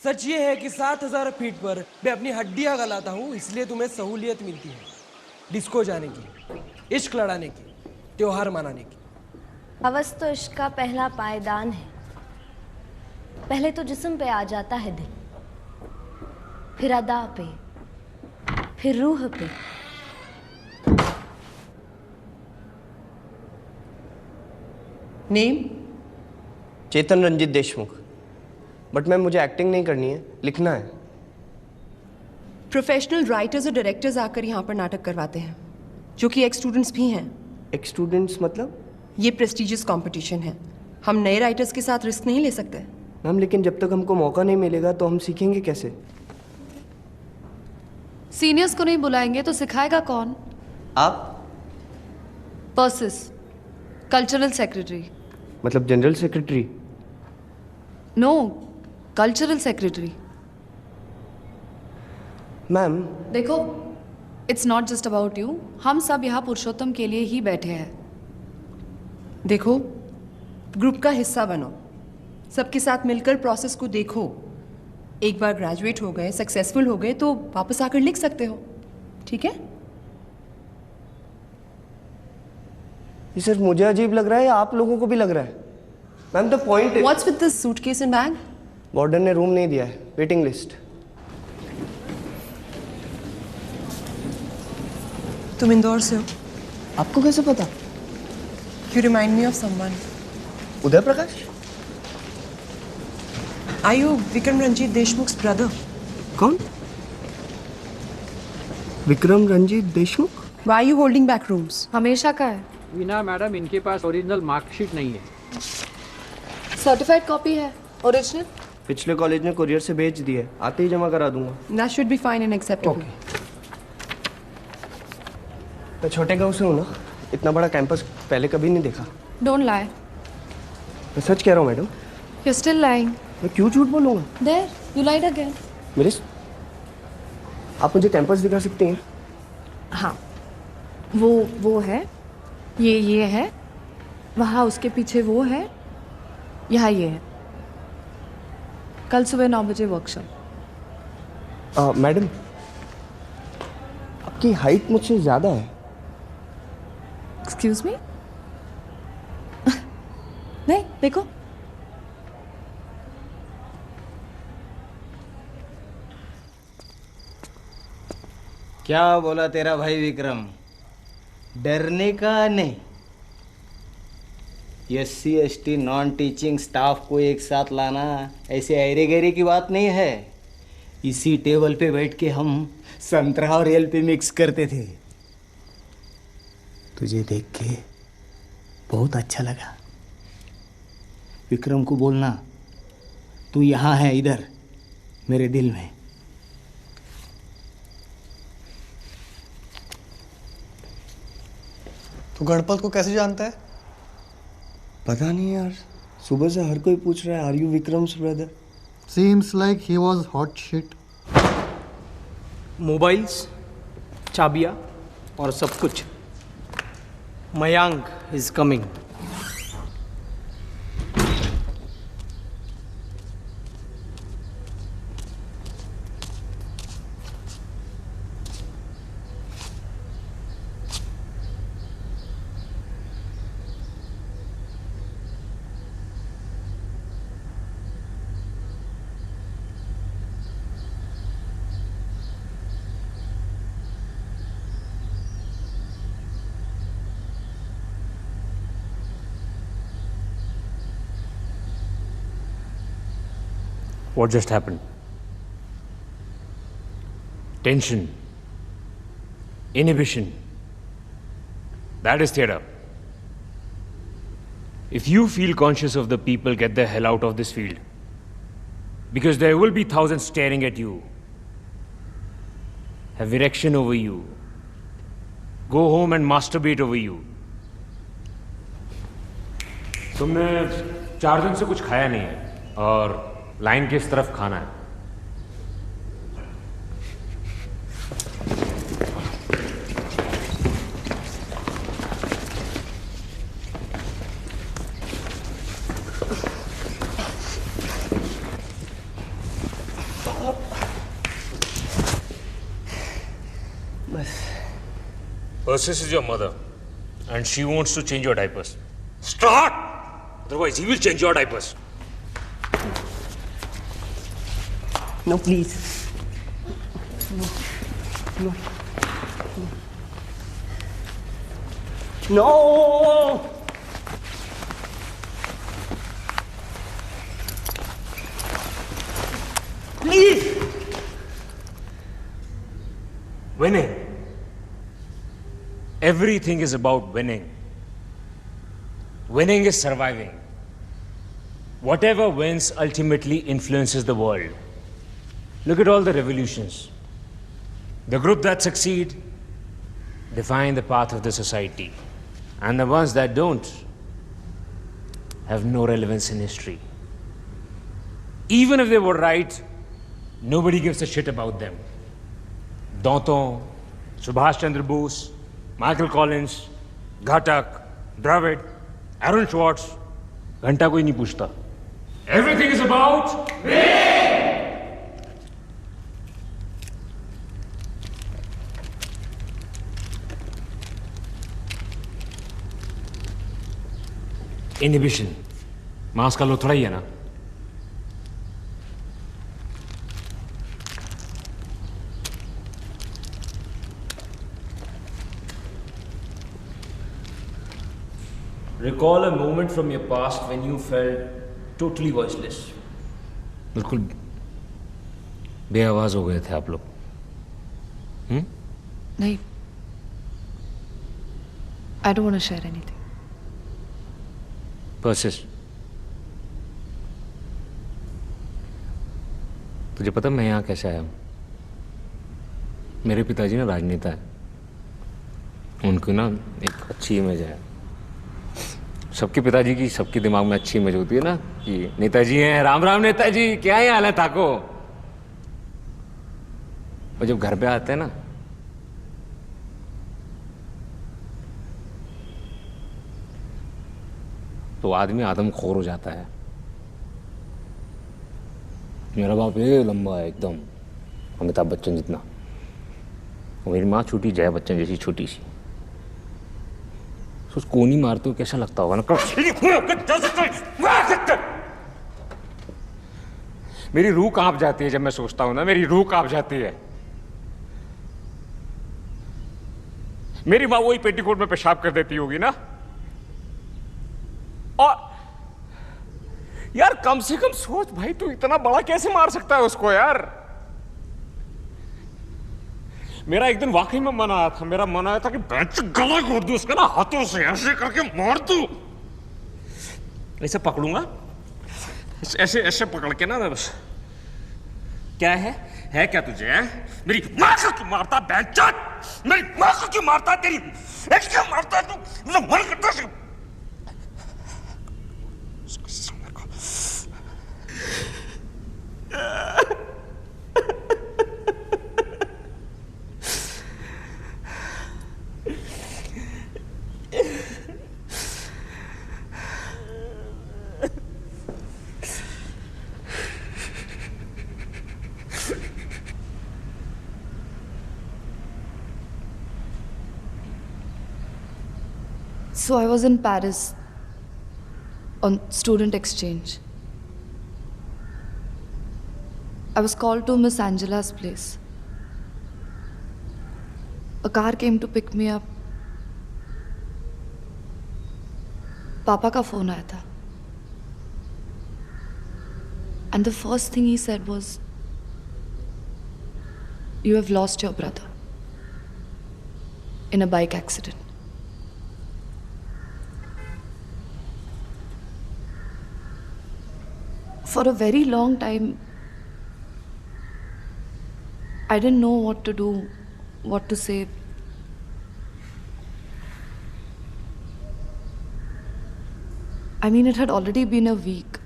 सच ये है कि 7,000 फीट पर मैं अपनी हड्डियां गलाता हूँ, इसलिए तुम्हें सहूलियत मिलती है डिस्को जाने की, इश्क लड़ाने की, त्योहार मनाने की। हवस तो इश्क का पहला पायदान है। पहले तो जिस्म पे आ जाता है दिल, फिर अदा पे, फिर रूह पे। Name? Chetan Ranjit Deshmukh. But ma'am मुझे एक्टिंग नहीं करनी है, लिखना है। प्रोफेशनल राइटर्स और डायरेक्टर्स आकर यहाँ पर नाटक करवाते हैं, जो कि एक्स स्टूडेंट्स भी हैं। एक्स स्टूडेंट्स मतलब? ये प्रेस्टिजियस कंपटीशन है, हम नए राइटर्स के साथ रिस्क नहीं ले सकते। मैम लेकिन जब तक हमको मौका नहीं मिलेगा तो हम सीखेंगे कैसे? सीनियर्स को नहीं बुलाएंगे तो सिखाएगा कौन? आप? Persis, cultural secretary. मतलब general secretary? No, cultural secretary. Ma'am देखो, it's not just about you, हम सब यहाँ पुरुषोत्तम के लिए ही बैठे हैं। देखो, ग्रुप का हिस्सा बनो, सबके साथ मिलकर प्रोसेस को देखो। एक बार ग्रेजुएट हो गए, सक्सेसफुल हो गए तो वापस आकर लिख सकते हो, ठीक है? ये सिर्फ मुझे अजीब लग रहा है या आप लोगों को भी लग रहा है? मैम द पॉइंट है। What's with this suitcase and bag? Warden ने रूम नहीं दिया है, वेटिंग लिस्ट। तुम इंदौर से हो? आपको कैसे पता? You remind me of someone. Uday Prakash? Are you Vikram Ranjit Deshmukh's brother? कौन? Vikram Ranjit Deshmukh? Why are you holding back rooms? हमेशा का है। वीना मैडम, इनके पास ओरिजिनल मार्कशीट नहीं है। सर्टिफाइड कॉपी है, ओरिजिनल। पिछले कॉलेज में कुरियर से भेज दिए, आते ही जमा करा दूंगा। That should be fine and acceptable. मैं छोटे गांव से हूँ ना, इतना बड़ा कैंपस पहले कभी नहीं देखा। Don't lie. मैं सच कह रहा हूँ मैडम। You still lying. मैं क्यों झूठ बोलूँगा? There, you lied again. मेरे आप मुझे कैंपस दिखा सकती हैं? हाँ, वो है, ये है, वहाँ उसके पीछे वो है, यहाँ ये है। कल सुबह 9 बजे वर्कशॉप। मैडम, आपकी हाइट मुझसे ज़्यादा है। Excuse me? नहीं, देखो। क्या बोला तेरा भाई विक्रम? डरने का नहीं। SC ST non teaching staff को एक साथ लाना ऐसे ऐरे गहरे की बात नहीं है। इसी टेबल पे बैठ के हम संतरा और एल पे मिक्स करते थे। तुझे देख के बहुत अच्छा लगा। विक्रम को बोलना तू यहाँ है, इधर मेरे दिल में। तो गणपत को कैसे जानता है? पता नहीं यार, सुबह से हर कोई पूछ रहा है, are you Vikram's brother? Seems like he was hot shit. Mobiles, चाबियाँ और सब कुछ। Mayank is coming. What just happened? Tension, inhibition. That is theatre. If you feel conscious of the people, get the hell out of this field. Because there will be thousands staring at you, have erection over you, go home and masturbate over you. तुमने 4 दिन से कुछ खाया नहीं है और line के इस तरफ खाना है। Persis is your mother, and she wants to change your diapers. Start! Otherwise, he will change your diapers. No, please. No. No. Please. Winning. Everything is about winning. Winning is surviving. Whatever wins ultimately influences the world. Look at all the revolutions. The group that succeed define the path of the society. And the ones that don't have no relevance in history. Even if they were right, nobody gives a shit about them. Danton, Subhash Chandra Bose, Michael Collins, Ghatak, Dravid, Aaron Schwartz, घंटा कोई नहीं पूछता. Everything is about inhibition. मांस का लो थोड़ा ही है ना. Recall a moment from your past when you felt totally voiceless. बिल्कुल बेआवाज हो गए थे आप लोग. नहीं. I don't want to share anything. Persis, तुझे पता मैं यहाँ कैसे आया हूँ? मेरे पिताजी ना राजनेता है. उनकी ना एक अच्छी इमेज है. सबके पिताजी की सबके दिमाग में अच्छी इमेज होती है ना कि नेताजी हैं. राम राम नेताजी, क्या ही हाल है ताको. और जब घर पे आते हैं ना तो आदमी आदमखोर हो जाता है. मेरा बाप ये लंबा है एकदम, अमिताभ बच्चन जितना. मेरी माँ छोटी, जया बच्चन जैसी छोटी सी. तो उसको नहीं मारते हो कैसा लगता होगा ना. मेरी रूह कांप जाती है जब मैं सोचता हूं ना. मेरी रूह कांप जाती है. मेरी माँ वही पेटीकोट में पेशाब कर देती होगी ना. और यार कम से कम सोच भाई, तू इतना बड़ा कैसे मार सकता है उसको यार. मेरा एक दिन वाकई में मन आया था. मेरा मन आया था कि बेंच गला घोट दूं उसका ना, हाथों से ऐसे करके मार दूं. ऐसे पकड़ूंगा, ऐसे ऐसे पकड़ के ना बस. क्या है क्या तुझे है? मेरी माँ को क्यों मारता बेंच? मेरी माँ को क्यों मारता? तेरी क्यों मारता तू? मुझे मन करता है. So I was in Paris on student exchange. I was called to Miss Angela's place. A car came to pick me up. पापा का फोन आया था. And the first thing he said was, "You have lost your brother in a bike accident." For a very long time, I didn't know what to do, what to say. I mean, it had already been a week.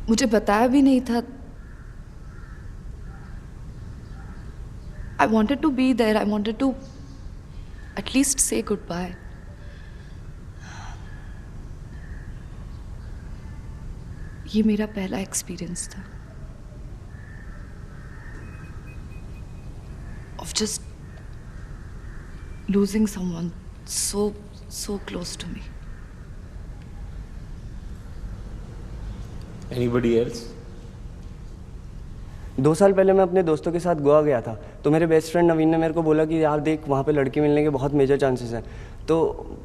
मुझे बताया भी नहीं था. I wanted to be there. I wanted to at least say goodbye. ये मेरा पहला experience था of just losing someone so close to me. Anybody else? 2 साल पहले मैं अपने दोस्तों के साथ गोवा गया था, तो मेरे बेस्ट फ्रेंड नवीन ने मेरे को बोला कि यार देख वहाँ पे लड़की मिलने के बहुत मेजर चांसेस हैं। तो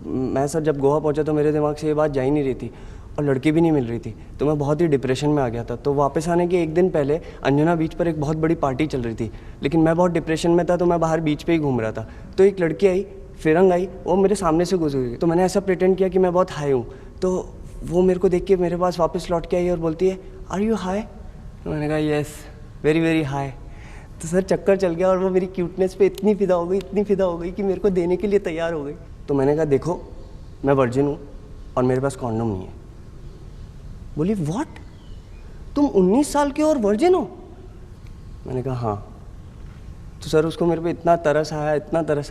मैं सर जब गोवा पहुँचा तो मेरे दिमाग से ये बात जा ही नहीं रही थी और लड़की भी नहीं मिल रही थी, तो मैं बहुत ही डिप्रेशन में आ गया था। तो वापस आने के 1 दिन पहले अंजुना बीच पर एक बहुत बड़ी पार्टी चल रही थी, लेकिन मैं बहुत डिप्रेशन में था तो मैं बाहर बीच पे ही घूम रहा था। तो एक लड़की आई, फिरंग आई, वो मेरे सामने से गुजर गई। तो मैंने ऐसा प्रिटेंड किया कि मैं बहुत हाई हूँ, तो वो मेरे को देख के मेरे पास वापस लौट के आई और बोलती है आर यू हाई? मैंने कहा येस वेरी वेरी हाई। तो सर चक्कर चल गया और वो मेरी क्यूटनेस पे इतनी फिदा हो गई कि मेरे को देने के लिए तैयार हो गई। तो मैंने कहा देखो मैं वर्जिन हूँ और मेरे पास कॉन्डोम नहीं है। बोली व्हाट, तुम 19 साल के हो और वर्जिन हो? मैंने कहा हाँ। तो सर उसको मेरे पे इतना तरस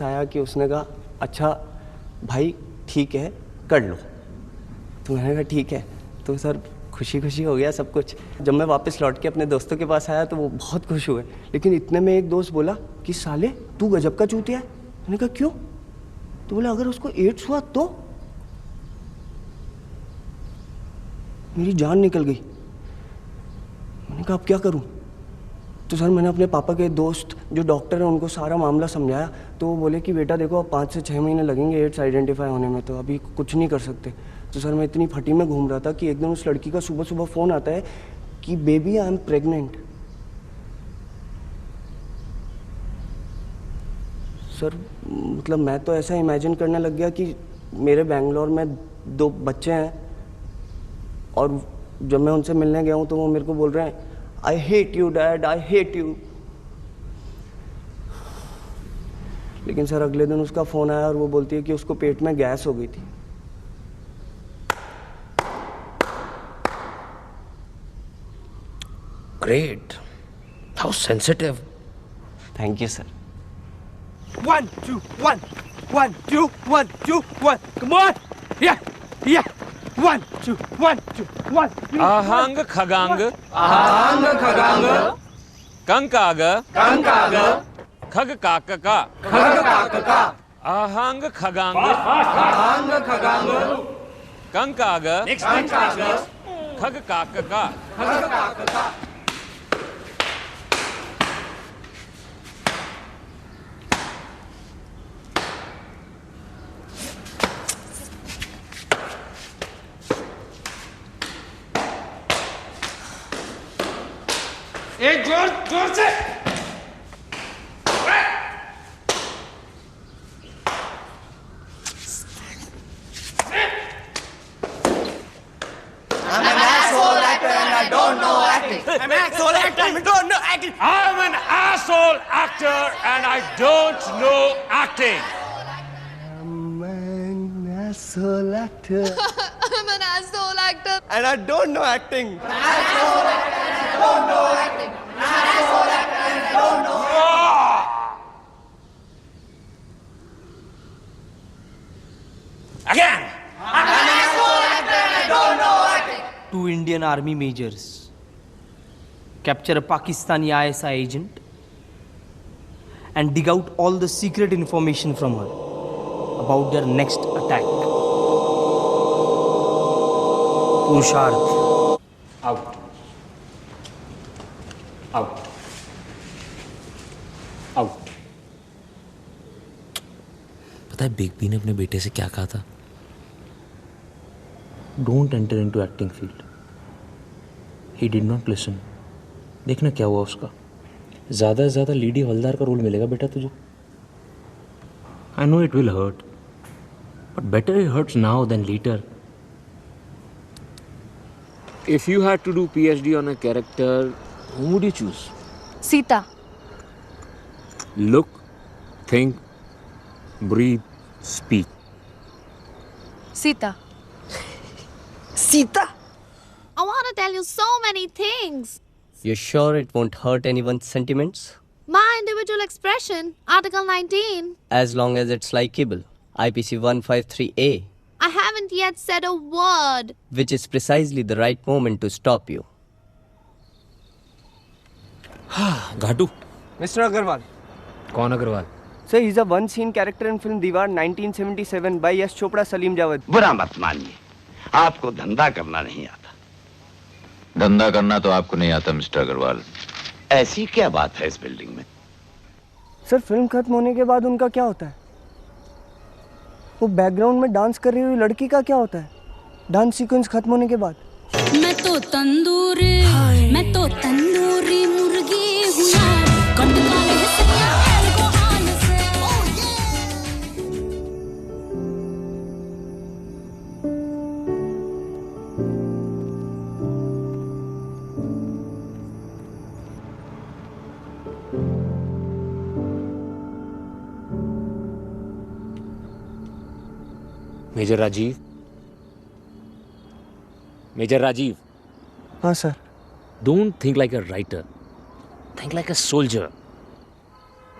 आया कि उसने कहा अच्छा भाई ठीक है कर लो। तो मैंने कहा ठीक है। तो सर खुशी हो गया सब कुछ। जब मैं वापस लौट के अपने दोस्तों के पास आया तो वो बहुत खुश हुए, लेकिन इतने में एक दोस्त बोला कि साले तू गजब का चूतिया है। मैंने कहा क्यों? तो बोला अगर उसको एड्स हुआ तो? मेरी जान निकल गई। मैंने कहा अब क्या करूं? तो सर मैंने अपने पापा के दोस्त जो डॉक्टर हैं उनको सारा मामला समझाया, तो वो बोले कि बेटा देखो अब 5 से 6 महीने लगेंगे एड्स आइडेंटिफाई होने में, तो अभी कुछ नहीं कर सकते। तो सर मैं इतनी फटी में घूम रहा था कि एक दिन उस लड़की का सुबह फ़ोन आता है कि baby I am pregnant. Sir मतलब मैं तो ऐसा इमेजिन करने लग गया कि मेरे बेंगलोर में 2 बच्चे हैं और जब मैं उनसे मिलने गया हूँ तो वो मेरे को बोल रहे हैं I hate you dad, I hate you. लेकिन सर अगले दिन उसका फ़ोन आया और वो बोलती है कि उसको पेट में गैस हो गई थी। Great. How sensitive. Thank you sir. 1 2 1 1 2 1 2 1 come on yeah 1 2 1 2 1 आहंग खगांग कंकाग खग काक का आहंग खगांग कंकाग खग काक का एक जोर से I'm an asshole actor and I don't know acting. I'm an asshole actor and I don't know acting. I'm an asshole actor and I don't know acting. I'm an asshole actor I'm an asshole actor. and I don't know acting. Again. Two Indian Army majors capture a Pakistani ISI agent and dig out all the secret information from her about their next attack. Purusharth. Out. Out. Out. पता है big B ने अपने बेटे से क्या कहा था? Don't enter into acting field. He did not listen. देखना क्या हुआ उसका. ज़्यादा से ज़्यादा लीडी हवलदार का रोल मिलेगा बेटा तुझे. I know it will hurt, but better it hurts now than later. If you had to do PhD on a character, whom would you choose? Sita. Look, think, breathe, speak. Sita. Sita? I want to tell you so many things. You're sure it won't hurt anyone's sentiments? My individual expression, Article 19. As long as it's likeable. IPC 153A. I haven't yet said a word. Which is precisely the right moment to stop you. घाटू mister Agarwal. कौन Agarwal? Sir, he's a one-scene character in film दीवार 1977 by Yash Chopra, Salim Javed. बुरा मत मानिए, आपको धंधा करना नहीं आता. धंधा करना तो आपको नहीं आता मिस्टर अग्रवाल. ऐसी क्या बात है इस बिल्डिंग में? सर, फिल्म खत्म होने के बाद उनका क्या होता है? वो बैकग्राउंड में डांस कर रही हुई लड़की का क्या होता है डांस सीक्वेंस खत्म होने के बाद? मैं तो तंदूरी मुर्गी हूँ यार, कट काले से यार को हाल से. मेजर राजीव. मेजर राजीव. हाँ sir. Don't think like a writer. Think like a soldier.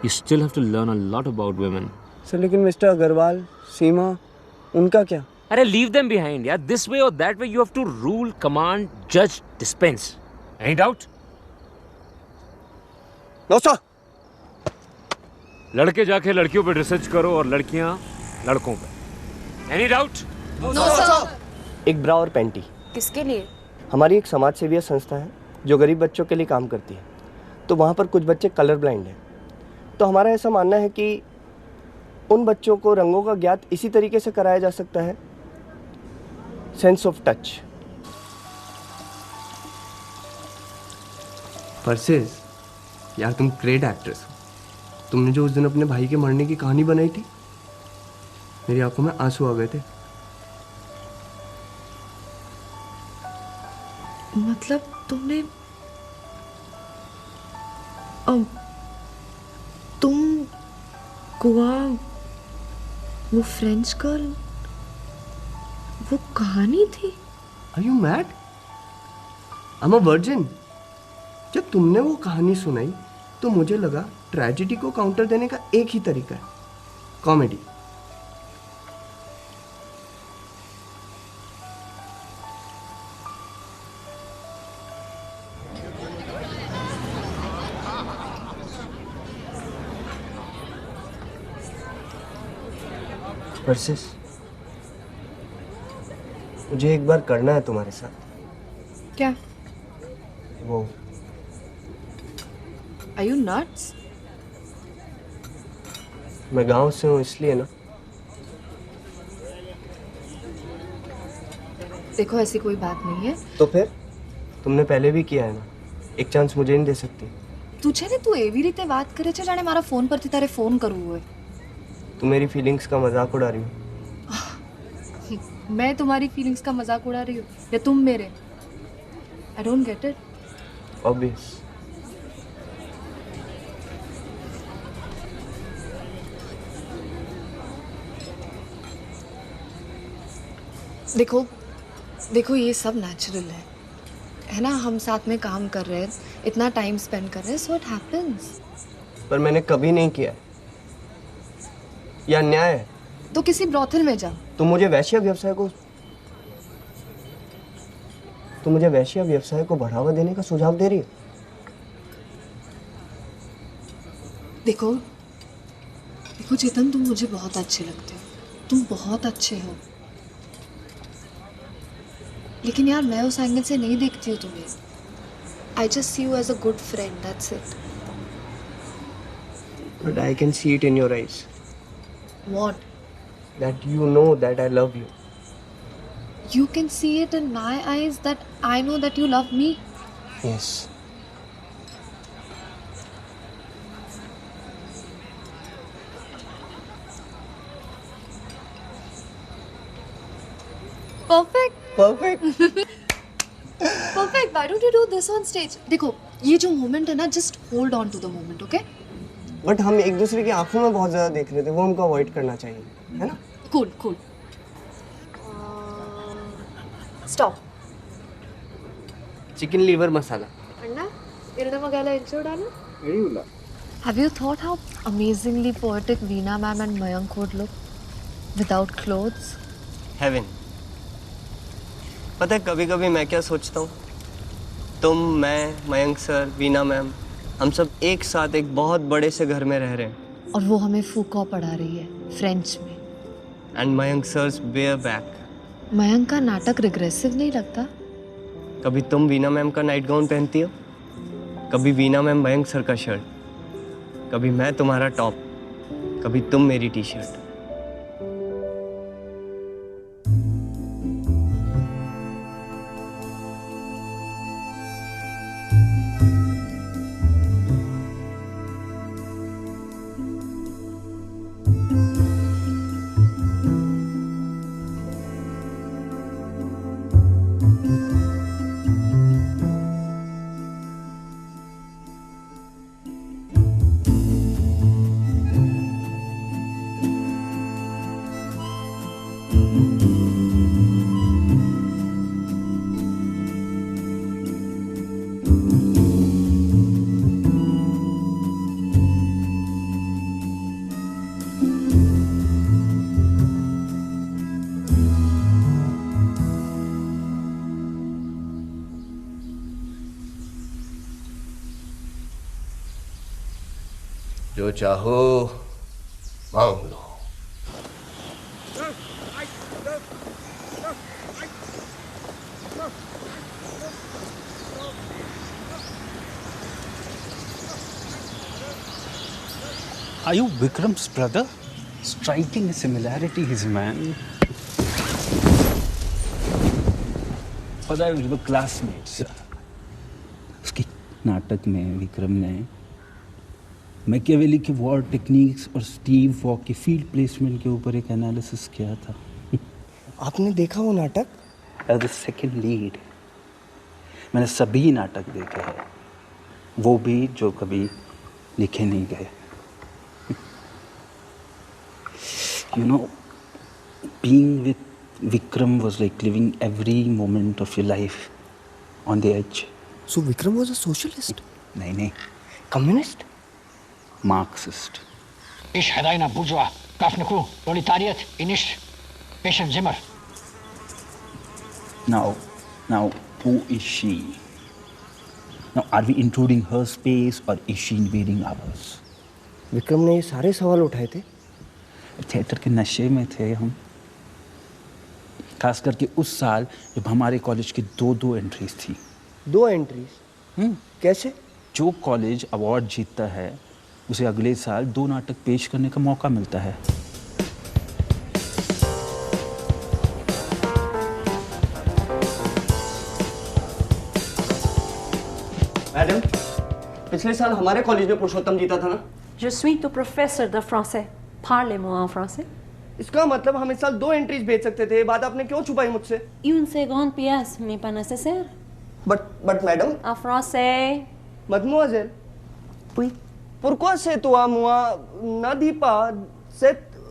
You still have to learn a lot about women. Sir, लेकिन मिस्टर अग्रवाल, सीमा, उनका क्या? अरे leave them behind, यार. This way or that way, you have to rule, command, judge, dispense. Any doubt? No sir. लड़के जाके लड़कियों पे research करो और लड़कियां लड़कों पे. Any doubt? No sir. एक ब्रा और पैंटी. किसके लिए? हमारी एक समाज सेवी संस्था है जो गरीब बच्चों के लिए काम करती है. तो वहाँ पर कुछ बच्चे कलर ब्लाइंड हैं. तो हमारा ऐसा मानना है कि उन बच्चों को रंगों का ज्ञात इसी तरीके से कराया जा सकता है, सेंस ऑफ टच. परसेस, यार तुम ग्रेट एक्ट्रेस हो. तुमने जो उस दिन अपने भाई के मरने की कहानी बनाई थी, मेरी आंखों में आंसू आ गए थे. मतलब तुमने तुम गोवा, वो फ्रेंच गर्ल, वो कहानी थी? Are you mad? I'm a virgin. जब तुमने वो कहानी सुनाई तो मुझे लगा ट्रेजेडी को काउंटर देने का एक ही तरीका है, कॉमेडी. परसिस, मुझे एक बार करना है तुम्हारे साथ. क्या? वो Are you nuts? मैं गांव से हूँ इसलिए ना. देखो ऐसी कोई बात नहीं है. तो फिर तुमने पहले भी किया है ना, एक चांस मुझे नहीं दे सकती? तुझे ने तू एवी रीते बात करे छे जाने मारा फोन पर थी तारे फोन करવું હોય. तुम मेरी फीलिंग्स का मजाक उड़ा रही हो. मैं तुम्हारी फीलिंग्स का मजाक उड़ा रही हूँ या तुम मेरे? I don't get it. Obvious. देखो ये सब नेचुरल है ना. हम साथ में काम कर रहे हैं, इतना टाइम स्पेंड कर रहे हैं, सो इट हैपेंस. पर मैंने कभी नहीं किया. यह अन्याय है. तो किसी ब्रॉथल में जा. तुम मुझे वैश्य व्यवसाय को बढ़ावा देने का सुझाव दे रही हो. देखो चेतन, तुम मुझे बहुत अच्छे लगते हो. तुम बहुत अच्छे हो. लेकिन यार मैं उस एंगल से नहीं देखती हूँ तुम्हें. I just see you as a good friend, that's it. But I can see it in your eyes. What? That you know that I love you. You can see it in my eyes that I know that you love me. Yes. Perfect. Perfect. Perfect. Why don't you do this on stage? देखो ये जो moment है ना, just hold on to the moment, okay? But हम एक दूसरे की आंखों में बहुत ज्यादा देख रहे थे, वो हमको अवॉइड करना चाहिए, है ना? Cool. Stop. चिकन लीवर मसाला. अन्ना, इल्डा मगाला इंचो डालो. Have you thought how amazingly poetic Veena ma'am and Mayank would look without clothes? Heaven. पता है कभी कभी मैं क्या सोचता हूँ, तुम, मैं, मयंक सर, वीना मैम, हम सब एक साथ एक बहुत बड़े से घर में रह रहे हैं। और वो हमें फूको पढ़ा रही है फ्रेंच में। And Mayank sir's bare back. Mayank का नाटक रिग्रेसिव नहीं लगता? कभी तुम वीना मैम का नाइट गाउन पहनती हो, कभी वीना मैम मयंक सर का शर्ट, कभी मैं तुम्हारा टॉप, कभी तुम मेरी टी शर्ट। जो चाहो मांग लो। Are you Vikram's brother? Striking similarities, man. पता है we were classmates. उसके नाटक में विक्रम ने मैकियावेली के वॉर टेक्निक्स और स्टीव वॉ के फील्ड प्लेसमेंट के ऊपर एक एनालिसिस किया था। आपने देखा वो नाटक? एज द सेकंड लीड मैंने सभी नाटक देखे हैं, वो भी जो कभी लिखे नहीं गए। You know, being with Vikram was like living every moment of your life on the edge. So Vikram was a socialist? नहीं, Communist? Marxist. Ich had einer bourgeois, Kaffnekru, proletariat, inisht, patient Zimmer. Now, who is she? Now, are we intruding her space or is she invading ours? Vikram ने ये सारे सवाल उठाए थे। Theatre के नशे में थे हम, खास करके उस साल जब हमारे कॉलेज की दो एंट्रीज थी। 2 एंट्रीज? कैसे? जो कॉलेज अवार्ड जीतता है उसे अगले साल 2 नाटक पेश करने का मौका मिलता है। मैडम, पिछले साल हमारे कॉलेज में पुरुषोत्तम जीता था ना? Je suis ton professeur de français. Parlez-moi en français. इसका मतलब हम इस साल 2 एंट्रीज भेज सकते थे, ये बात आपने क्यों छुपाई मुझसे? Une seconde pièce, mais pas nécessaire. But madam? En français. Mademoiselle. Oui. Pourquoi c'est toi, moi, n'a dit pas,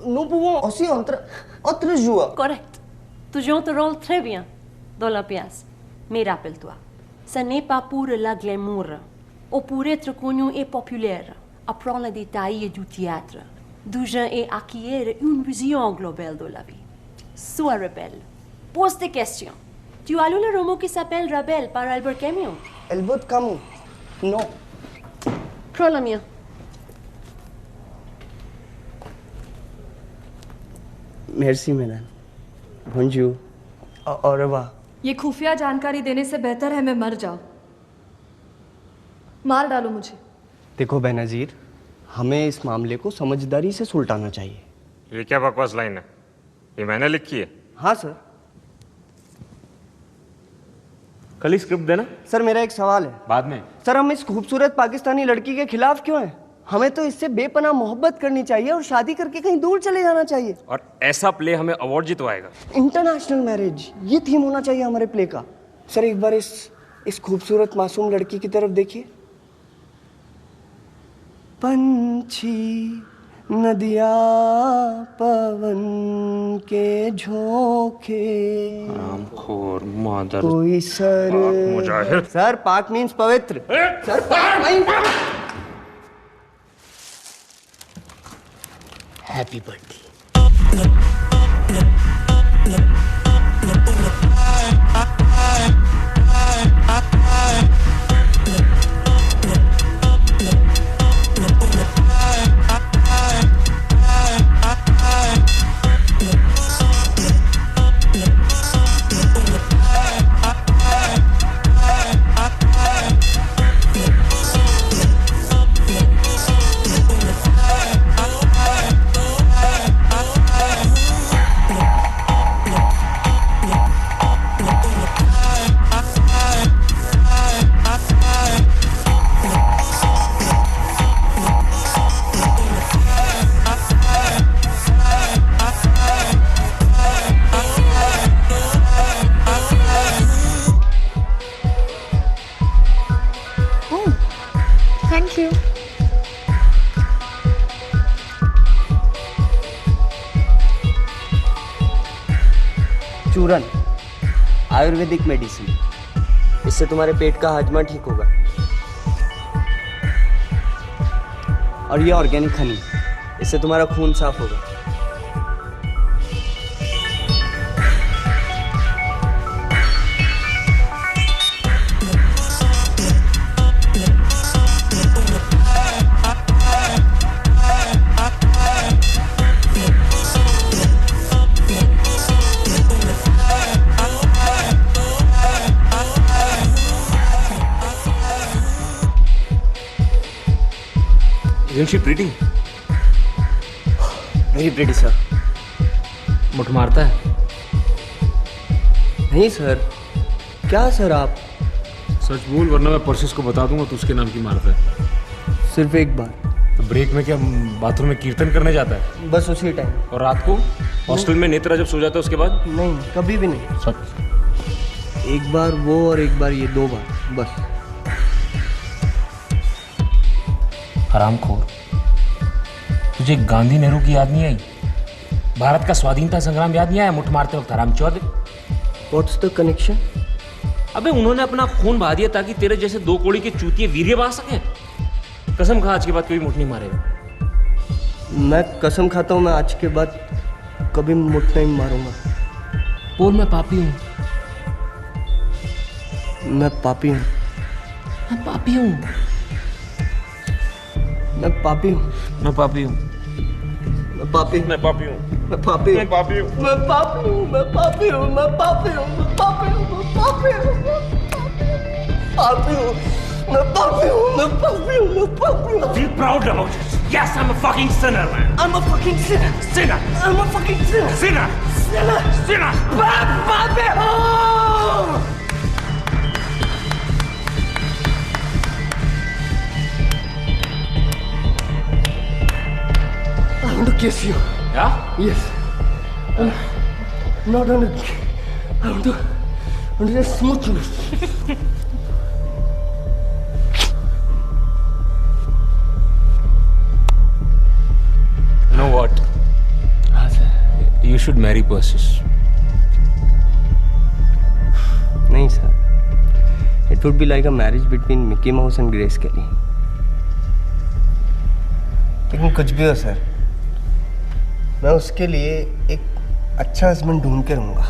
nous pouvons aussi autre jouer. Correct. Tu joues ton rôle très bien dans la pièce. Mais rappelle-toi, ce n'est pas pour la glamour ou pour être connu et populaire. Apprends les détails du théâtre, du genre et acquérir une vision globale de la vie. Sois rebelle. Pose des questions. Tu as lu le roman qui s'appelle Rebelle par Albert Camus? Albert Camus? Non. Prends la mienne. Merci, madame. Bonjour. Au revoir. ये खुफिया जानकारी देने से बेहतर है मैं मर जाऊं। मार डालो मुझे। देखो बेनजीर, हमें इस मामले को समझदारी से सुलटाना चाहिए। ये क्या बकवास लाइन है? ये मैंने लिखी है। हाँ सर। कल ही स्क्रिप्ट देना। सर मेरा एक सवाल है। बाद में। सर हम इस खूबसूरत पाकिस्तानी लड़की के खिलाफ क्यों हैं? हमें तो इससे बेपनाह मोहब्बत करनी चाहिए और शादी करके कहीं दूर चले जाना चाहिए। और ऐसा प्ले हमें अवार्ड जितवाएगा। इंटरनेशनल मैरिज, ये थीम होना चाहिए हमारे प्ले का। सर एक बार इस खूबसूरत मासूम लड़की की तरफ देखिए। पंछी, नदिया, पवन के झोंके, आरामखोर, मादर, कोई सर, मुजाहिर। सर पाक मीन्स पवित्र। सर पाक मीन्स हैप्पी बर्थडे। चूरन, आयुर्वेदिक मेडिसिन। इससे तुम्हारे पेट का हाजमा ठीक होगा। और ये ऑर्गेनिक हनी, इससे तुम्हारा खून साफ होगा। Isn't she pretty? Very pretty, sir. मुठ मारता है? नहीं सर। क्या सर आप? सच बोल वरना मैं परसिस को बता दूंगा तो उसके नाम की मारता है। सिर्फ एक बार। तो ब्रेक में क्या बाथरूम में कीर्तन करने जाता है? बस उसी टाइम। और रात को हॉस्टल में नेत्रा जब सो जाता है उसके बाद? नहीं, कभी भी नहीं। सच? एक बार वो और एक बार ये, 2 बार बस। हरामखोर, तुझे गांधी नेहरू की याद नहीं आई? भारत का स्वाधीनता संग्राम याद नहीं आया मुठ मारते वक्त? हरामचोद। What's the connection? अबे उन्होंने अपना खून बहा दिया ताकि तेरे जैसे 2 कौड़ी के चूतिए वीर्य बहा सके। कसम खा आज के बाद कोई मुठ नहीं मारेगा। मैं कसम खाता हूँ, मैं आज के बाद कभी मुठ नहीं मारूंगा। बोल मैं पापी हूँ। मैं पापी हूँ। मैं पापी हूँ। मैं पापी हूँ। मैं पापी हूँ। मैं पापी हूँ। मैं पापी हूँ। मैं पापी मैं पापी हूँ। मैं पापी हूँ। मैं पापी हूँ। मैं पापी हूँ। मैं पापी हूँ। मैं पापी हूँ। पापी हूँ। मैं पापी हूँ। मैं पापी हूँ। मैं पापी हूँ। Feel proud about it. Yes, I'm a fucking sinner, man. I'm a fucking sinner. Sinner. I'm a fucking sinner. Sinner. Sinner. Sinner. मैं पापी हूँ। I want to kiss you. Yeah? Yes. Not on it. I want to just smooch you. You know what? हाँ sir. You should marry Persis. नहीं sir. It would be like a marriage between Mickey Mouse and Grace Kelly. लेकिन कुछ भी हो sir, मैं उसके लिए एक अच्छा हस्बैंड ढूंढ के रहूंगा।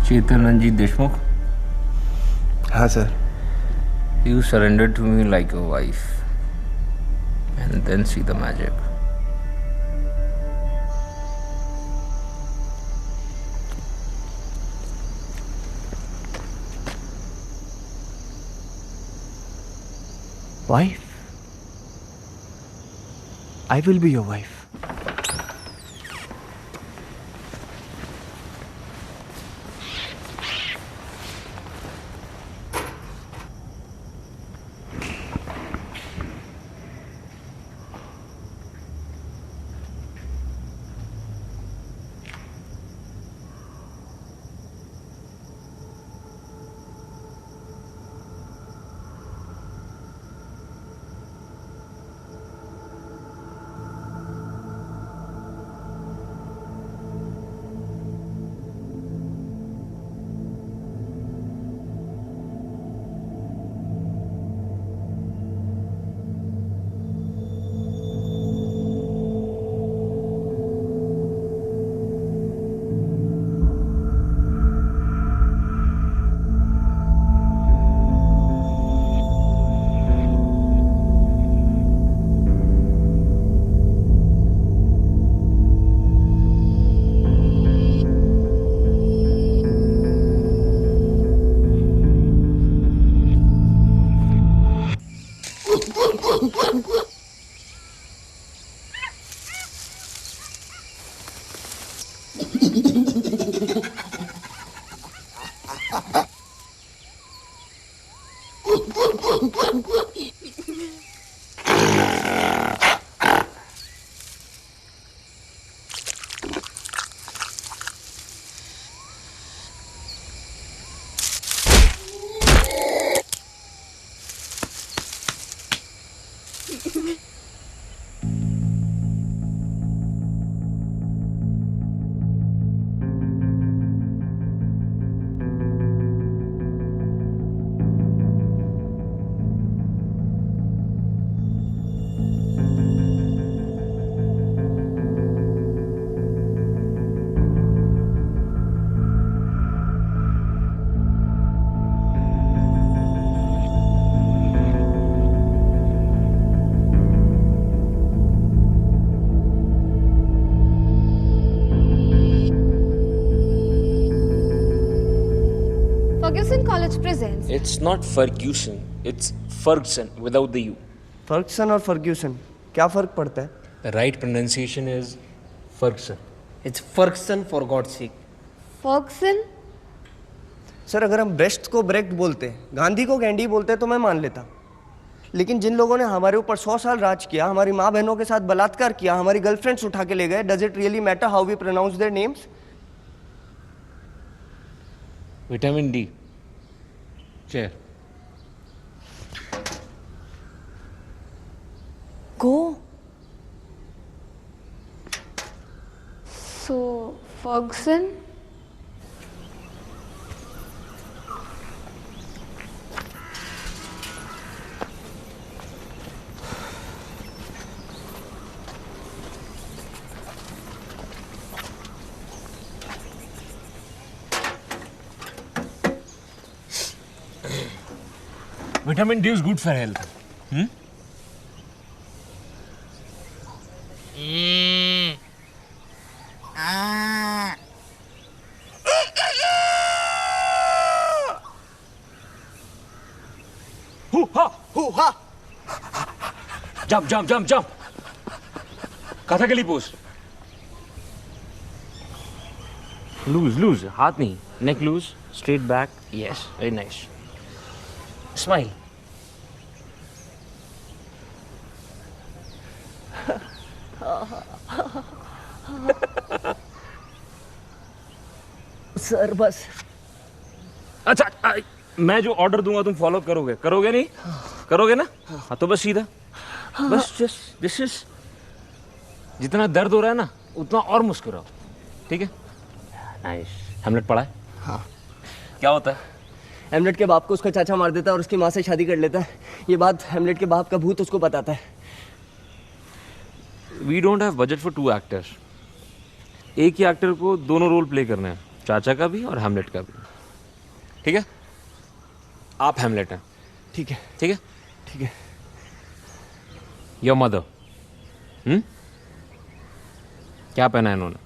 चेतन रंजीत देशमुख? हाँ sir. You surrendered to me like a wife, and then see the magic. Wife? I will be your wife. Ferguson College presents. It's not Ferguson, it's Ferguson without the U. Fergusson और Fergusson क्या फ़र्क पड़ता है? The right pronunciation is Ferguson. It's Ferguson for God's sake. Ferguson? Sir अगर हम breast को Brecht बोलते, गांधी को गैंडी बोलते तो मैं मान लेता, लेकिन जिन लोगों ने हमारे ऊपर 100 साल राज किया, हमारी माँ बहनों के साथ बलात्कार किया, हमारी गर्लफ्रेंड्स उठा के ले गए, does it really matter how we pronounce their names? Vitamin D. Chair. Go. So, Ferguson? Vitamin D is good for health. Hoo-ha! Jump. Kathakali pose. Loose. हाथ नहीं. Neck loose. Straight back. Yes. Very nice. Smile. Sir बस। अच्छा मैं जो order दूंगा तुम follow करोगे नहीं? करोगे ना? हाँ तो बस सीधा बस दिस इज जितना दर्द हो रहा है ना उतना और मुस्कुराओ, ठीक है? नाइस। हेमलेट पढ़ा है? हाँ। क्या होता है? हेमलेट के बाप को उसका चाचा मार देता है और उसकी माँ से शादी कर लेता है। ये बात हेमलेट के बाप का भूत उसको बताता है। We don't have budget for 2 actors. एक ही एक्टर को दोनों रोल प्ले करना है, चाचा का भी और हेमलेट का भी, ठीक है? आप हेमलेट हैं। ठीक है। Your mother. क्या पहना है इन्होंने?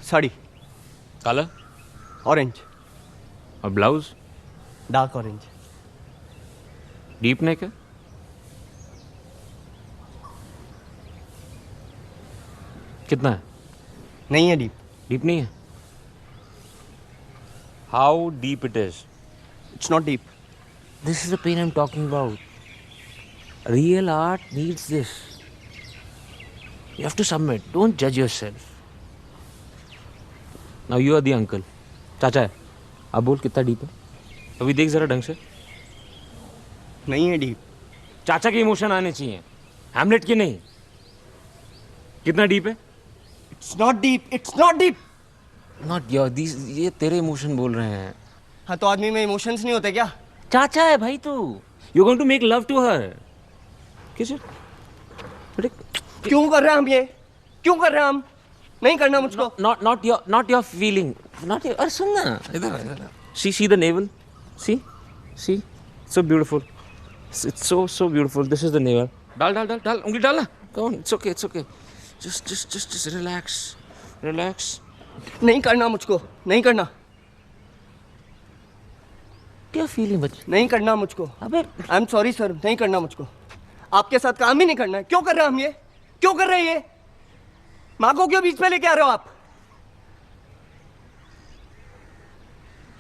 साड़ी कलर ऑरेंज और blouse dark orange. Deep neck है? कितना है? नहीं है डीप। डीप नहीं है? How deep it is? It's not deep. This is the pain I'm talking about. Real art needs this. You have to submit. Don't judge yourself. Now you are the uncle. चाचा है। अब बोल कितना deep है? अभी देख जरा ढंग से। नहीं है डीप। चाचा के इमोशन आने चाहिए, हैमलेट के नहीं। कितना डीप है? It's not deep. It's not deep. Not your. These ये तेरे इमोशन बोल रहे हैं। हाँ तो आदमी में इमोशंस नहीं होते क्या? चाचा है भाई तू। You're going to make love to her. किसे? क्यों कर रहे हैं हम ये? क्यों कर रहे हैं हम? नहीं करना मुझको। Not your feeling. Not your. अरे सुन ना, इधर। See the navel. See, so beautiful. It's so beautiful. This is the navel. डाल उंगली डालना. Come on, it's okay. Just relax. नहीं करना मुझको, नहीं करना। क्या फीलिंग बच्चे? नहीं करना मुझको। अबे आई एम सॉरी सर, नहीं करना मुझको। आपके साथ काम ही नहीं करना है। क्यों कर रहे हैं हम ये? क्यों कर रहे हैं ये? माँ को क्यों बीच में लेके आ रहे हो आप?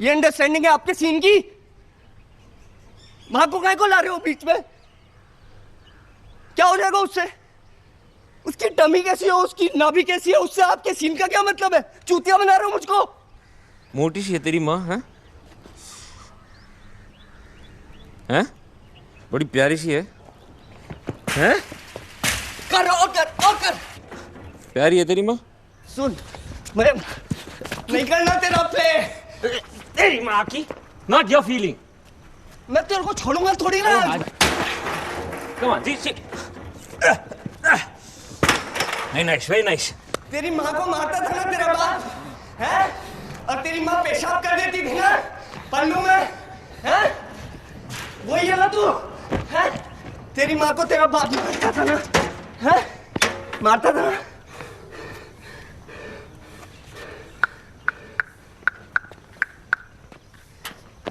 ये अंडरस्टैंडिंग है आपके सीन की? माँ को काहे को ला रहे हो बीच में? क्या हो जाएगा उससे? उसकी टमी कैसी हो, उसकी नाभि कैसी है, उससे आपके सीन का क्या मतलब है? चूतिया बना रहे हो मुझको। मोटी सी है तेरी माँ, हैं? बड़ी प्यारी सी है, हैं? कर। प्यारी है तेरी माँ। सुन, मैं नहीं करना तेरा प्ले। तेरी माँ की, not your feeling. मैं तेरे को छोड़ूंगा थोड़ी ना। Come on, see. Very nice. तेरी माँ को मारता था ना तेरा बाप, हैं? और तेरी माँ पेशाब कर देती थी ना पल्लू में, हैं? वही है ना तू, हैं? तेरी माँ को तेरा बाप मारता था ना, हैं? मारता था ना।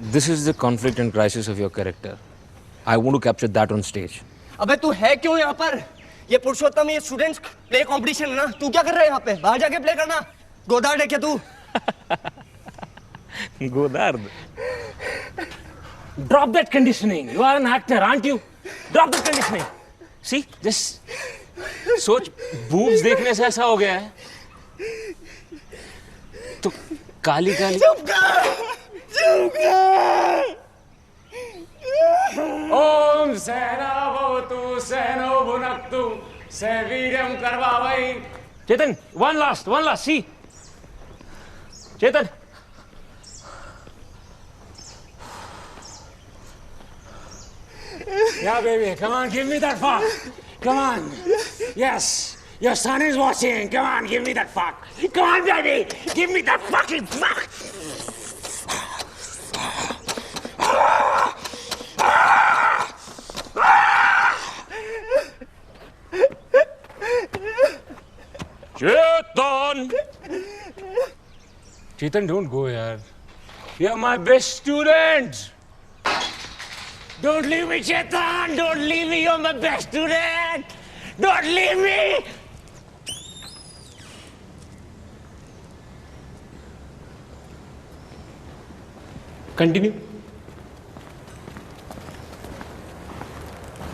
This is the conflict and crisis of your character. I want to capture that on stage. अबे तू है क्यों यहाँ पर? ये पुरुषोत्तम, ये स्टूडेंट्स प्ले कंपटीशन है ना, तू क्या कर रहा है यहाँ पे? बाहर जाके प्ले करना। गोदार्ड है क्या तू? Godard. Drop that conditioning. You are an actor, aren't you? Drop that conditioning. See, just सोच, boobs देखने से ऐसा हो गया है। तो काली काली। चुप कर। ओम सेना भवतु सेनो भुनक्तु सेवीर्यं करवावहै। चेतन, one last, see. Chetan. Yeah, baby, come on, give me that fuck. Come on. Yes, your son is watching. Come on, give me that fuck. Come on, baby, give me that fucking fuck. Chetan! Chetan, don't go, yaar. You're my best student. Don't leave me, Chetan! Don't leave me! You're my best student! Don't leave me! Continue.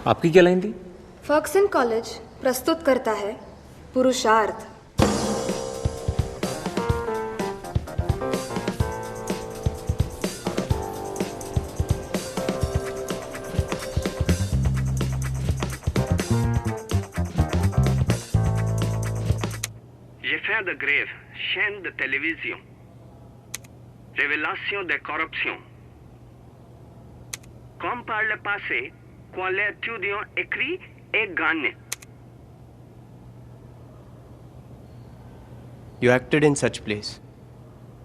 आपकी क्या line थी? Fergusson college प्रस्तुत करता है पुरुषार्थ। Fin de grève, chaîne de télévision, révélation de corruption. Comme par le passé, quand les étudiants écrit et gagne. You acted in such plays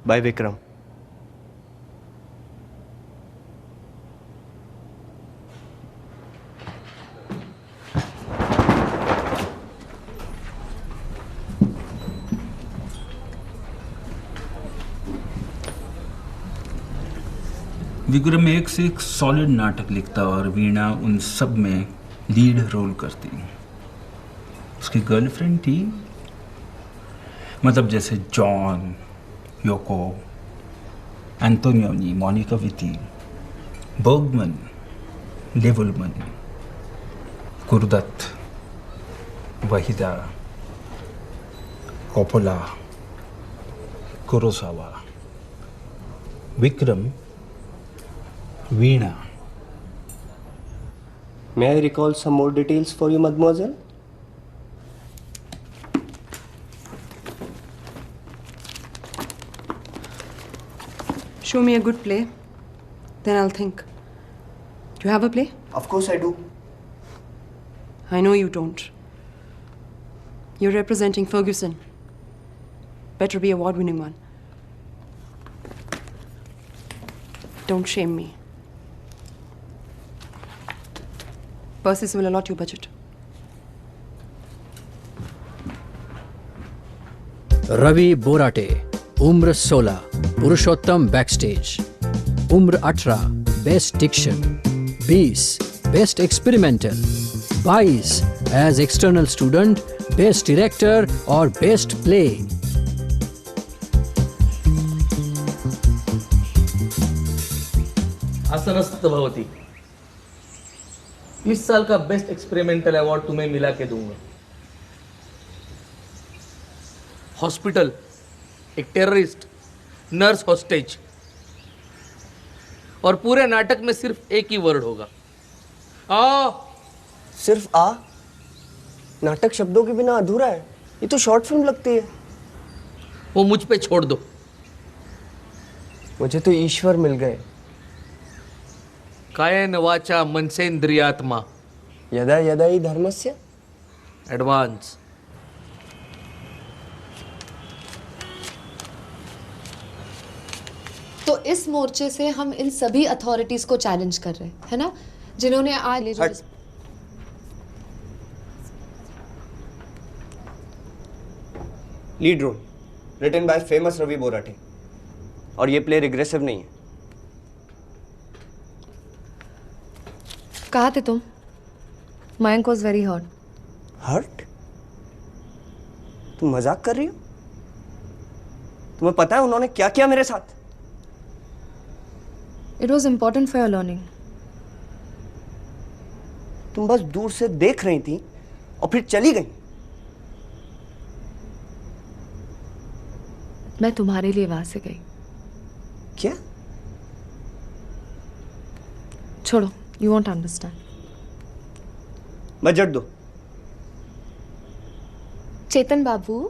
by Vikram. Vikram एक से एक सॉलिड नाटक लिखता और वीणा उन सब में लीड रोल करती। उसकी गर्लफ्रेंड थी, मतलब जैसे John, Yoko, Antonioni, Monica Vitti, Bergman, लेवलमन, कुरदत्त, Waheeda, Coppola, Kurosawa, Vikram, Veena. May I recall some more details for you, mademoiselle? Show me a good play, then I'll think. Do you have a play? Of course I do. I know you don't. You're representing Ferguson. Better be an award-winning one. Don't shame me. Persis will allot you budget. Ravi Borate, उम्र 16, Purushottam backstage, उम्र 18, best diction, 20, best experimental, 22, as external student, best director और best play. आसनस्थ भवती। इस साल का best experimental award तुम्हें मिला के दूंगा। हॉस्पिटल, एक टेररिस्ट, नर्स हॉस्टेज, और पूरे नाटक में सिर्फ एक ही वर्ड होगा, आ। सिर्फ आ? नाटक शब्दों के बिना अधूरा है। ये तो शॉर्ट फिल्म लगती है। वो मुझ पे छोड़ दो। मुझे तो ईश्वर मिल गए। कायेन वाचा मनसेन्द्रियात्मा, यदा यदा ही धर्मस्य। एडवांस। तो इस मोर्चे से हम इन सभी अथॉरिटीज को चैलेंज कर रहे हैं, है ना, जिन्होंने आज lead role written by famous Ravi Borate. और ये प्ले रिग्रेसिव नहीं है, कहाँ थे तुम? Mayank was very hurt. Hurt? तुम मजाक कर रही हो? तुम्हें पता है उन्होंने क्या किया मेरे साथ? It was important for your learning. तुम बस दूर से देख रही थी और फिर चली गई. मैं तुम्हारे लिए वहां से गई. क्या? छोड़ो, यू वॉन्ट अंडरस्टैंड. बजट दो. चेतन बाबू,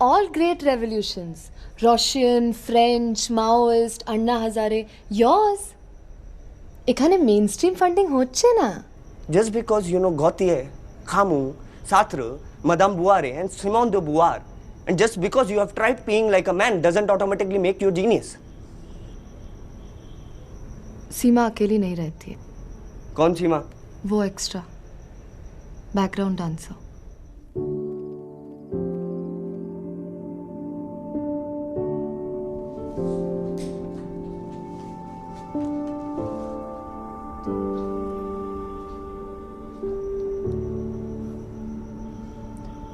all great revolutions, Russian, French, Maoist, Anna Hazare, yours. এখানে mainstream funding হচ্ছে না. Just because you know Gautier, Camus, Sartre, Madame Bovary and Simone de Beauvoir, and just because you have tried peeing like a man doesn't automatically make you a genius. सीमा अकेली नहीं रहती है. कौन सीमा? वो extra background dancer.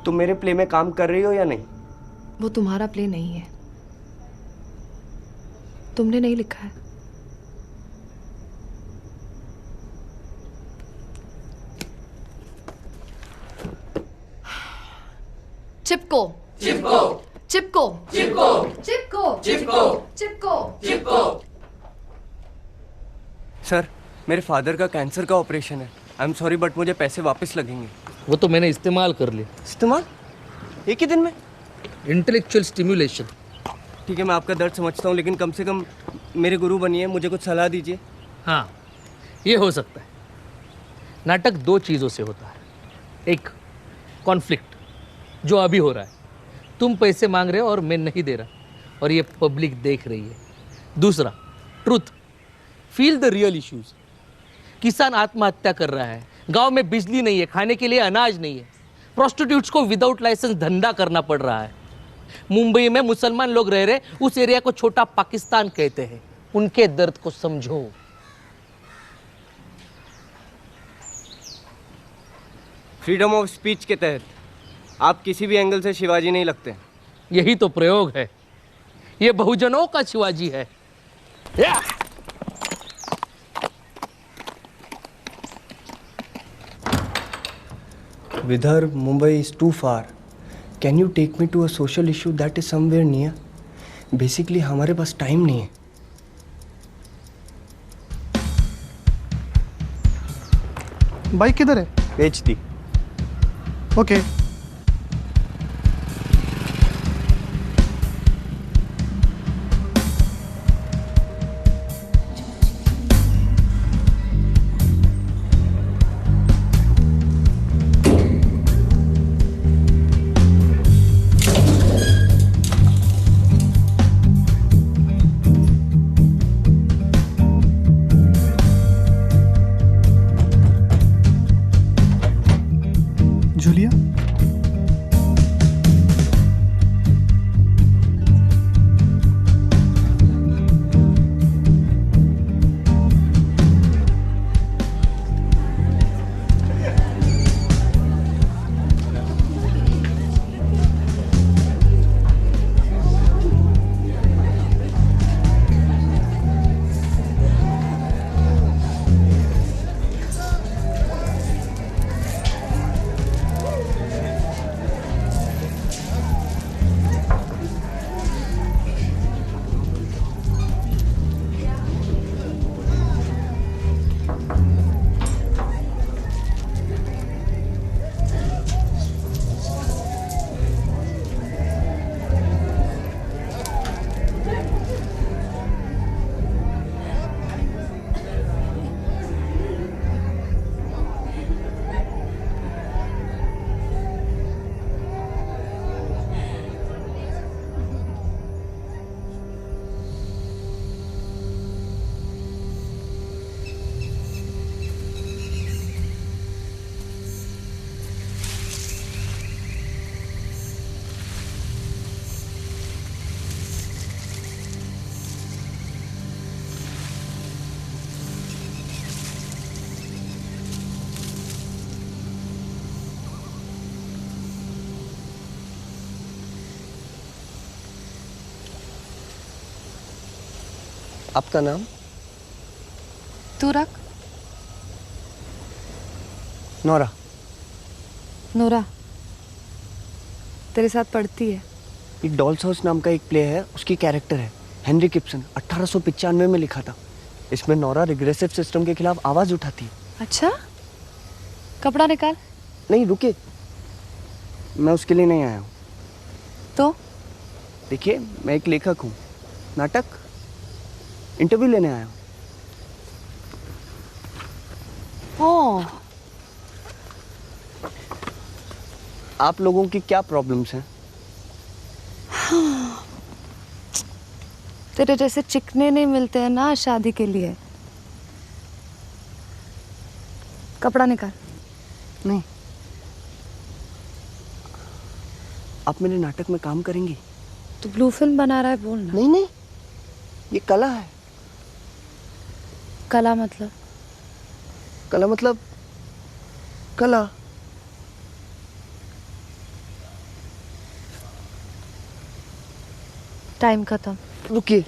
तुम मेरे play में काम कर रही हो या नहीं? वो तुम्हारा प्ले नहीं है. तुमने नहीं लिखा है. चिपको चिपको चिपको चिपको चिपको चिपको चिपको चिपको. सर, मेरे फादर का कैंसर का ऑपरेशन है. आई एम सॉरी बट मुझे पैसे वापस लगेंगे. वो तो मैंने इस्तेमाल कर लिया. इस्तेमाल? एक ही दिन में? Intellectual stimulation. ठीक है, मैं आपका दर्द समझता हूँ, लेकिन कम से कम मेरे गुरु बनिए, मुझे कुछ सलाह दीजिए. हाँ, ये हो सकता है. नाटक दो चीज़ों से होता है. एक, कॉन्फ्लिक्ट, जो अभी हो रहा है. तुम पैसे मांग रहे हो और मैं नहीं दे रहा, और ये पब्लिक देख रही है. दूसरा, truth, feel the real issues. किसान आत्महत्या कर रहा है, गांव में बिजली नहीं है, खाने के लिए अनाज नहीं है, प्रोस्टिट्यूट्स को विदाउट लाइसेंस धंधा करना पड़ रहा है. मुंबई में मुसलमान लोग रह रहे, उस एरिया को छोटा पाकिस्तान कहते हैं. उनके दर्द को समझो. फ्रीडम ऑफ स्पीच के तहत आप किसी भी एंगल से शिवाजी नहीं लगते. यही तो प्रयोग है. ये बहुजनों का शिवाजी है. Vidarbh, Mumbai is too far. Can you take me to a social issue that is somewhere near? Basically, हमारे पास टाइम नहीं है. बाइक किधर है? बेच दी. ओके. जूलिया, आपका नाम? तू रख। नोरा। नोरा तेरे साथ पढ़ती है। एक डॉल्स हाउस नाम का एक प्ले है, उसकी कैरेक्टर है हेनरी किप्सन, 1895 में लिखा था। इसमें नोरा रिग्रेसिव सिस्टम के खिलाफ आवाज उठाती है। अच्छा, कपड़ा निकाल। नहीं रुके, मैं उसके लिए नहीं आया हूँ। तो देखिए, मैं एक लेखक हूँ, नाटक इंटरव्यू लेने आया हूँ। ओह, आप लोगों की क्या प्रॉब्लम्स हैं? तेरे जैसे चिकने नहीं मिलते हैं ना शादी के लिए। कपड़ा निकाल। नहीं। आप मेरे नाटक में काम करेंगी? तू ब्लू फिल्म बना रहा है, बोलना। नहीं नहीं, ये कला है। कला मतलब? कला मतलब कला। टाइम खत्म। रुकिए,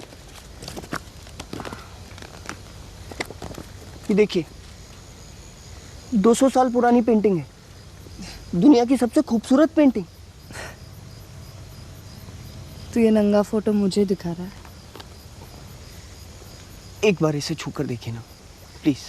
ये देखिए, 200 साल पुरानी पेंटिंग है, दुनिया की सबसे खूबसूरत पेंटिंग। तू ये नंगा फोटो मुझे दिखा रहा है? एक बार इसे छूकर देखिए ना please.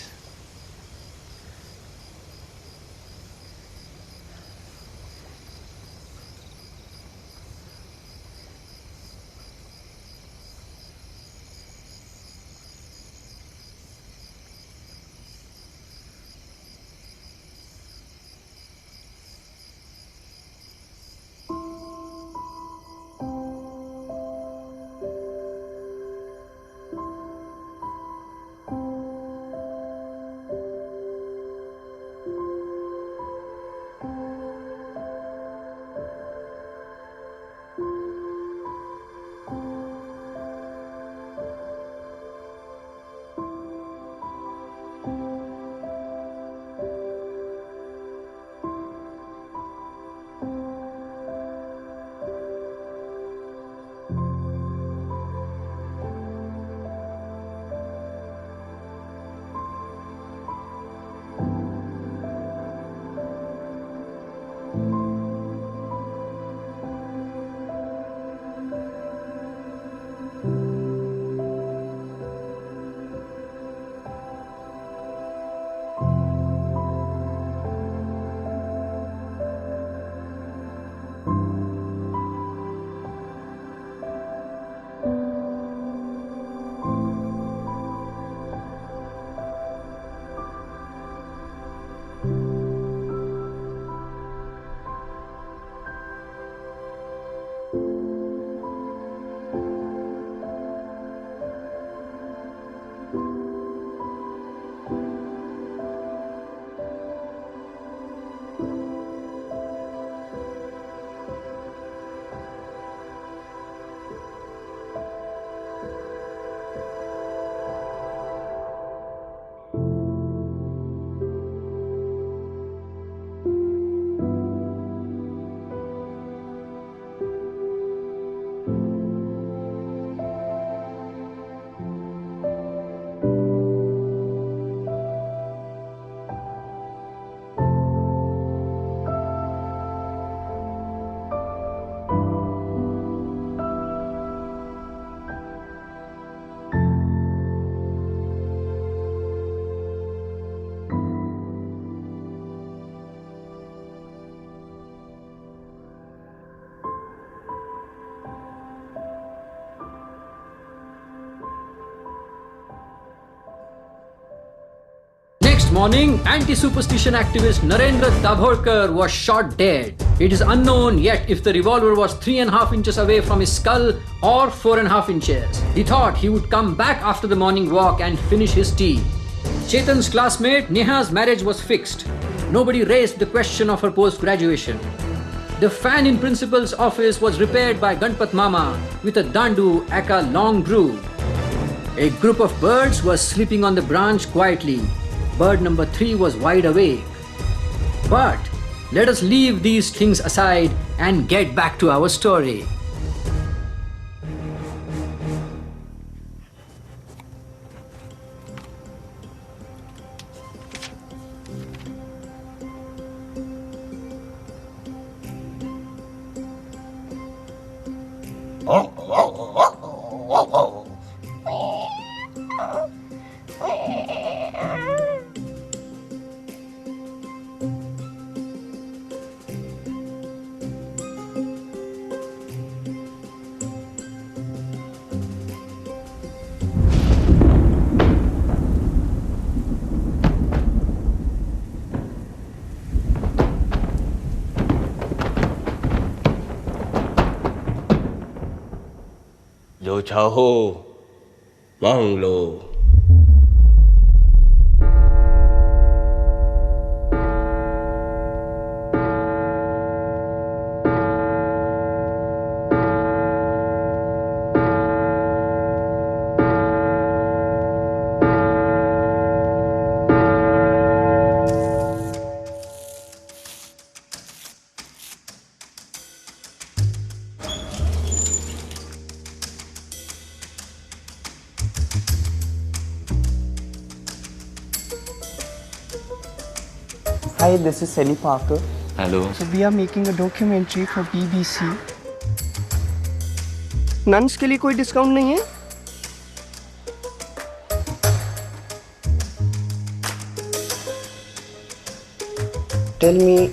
Morning, anti-superstition activist Narendra Dabholkar was shot dead. It is unknown yet if the revolver was 3.5 inches away from his skull or 4.5 inches. He thought he would come back after the morning walk and finish his tea. Chetan's classmate Neha's marriage was fixed. Nobody raised the question of her post-graduation. The fan in principal's office was repaired by Ganpat Mama with a dandu aka long groove. A group of birds was sleeping on the branch quietly. Bird number 3 was wide awake. But let us leave these things aside and get back to our story. चाहो मांग लो। Hi, this is Sally Parker. Hello. So we are making a documentary for BBC. Nuns के लिए कोई discount नहीं है? Tell me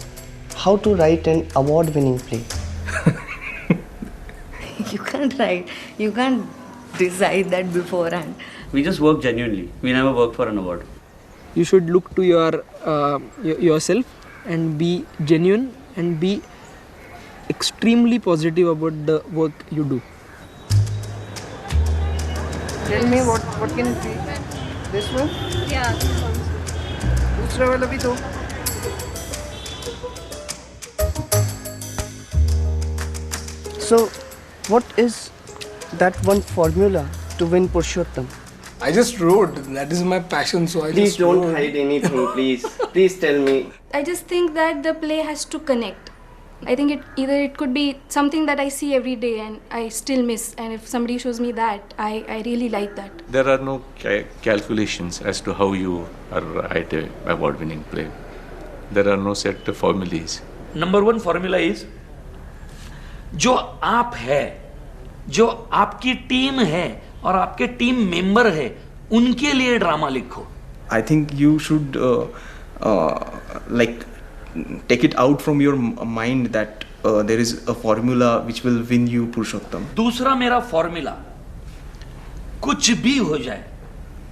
how to write an award-winning play. You can't write. You can't decide that beforehand. We just work genuinely. We never work for an award. You should look to yourself and be genuine and be extremely positive about the work you do. Tell me what can it be? This one? Yeah, this one. दूसरा वाला भी दो. So, what is that one formula to win Purushottam? I just wrote. That is my passion, so I Please just don't wrote. hide anything, please. Please tell me. I just think that the play has to connect. I think it could be something that I see every day and I still miss, and if somebody shows me that, I really like that. There are no calculations as to how you write a award-winning play. There are no set formulas. Number one formula is जो आप है, जो आपकी team है और आपके team member है, उनके लिए ड्रामा लिखो. I think you should like take it out from your mind that there is a formula which will win you Purushottam. दूसरा मेरा फॉर्मूला, कुछ भी हो जाए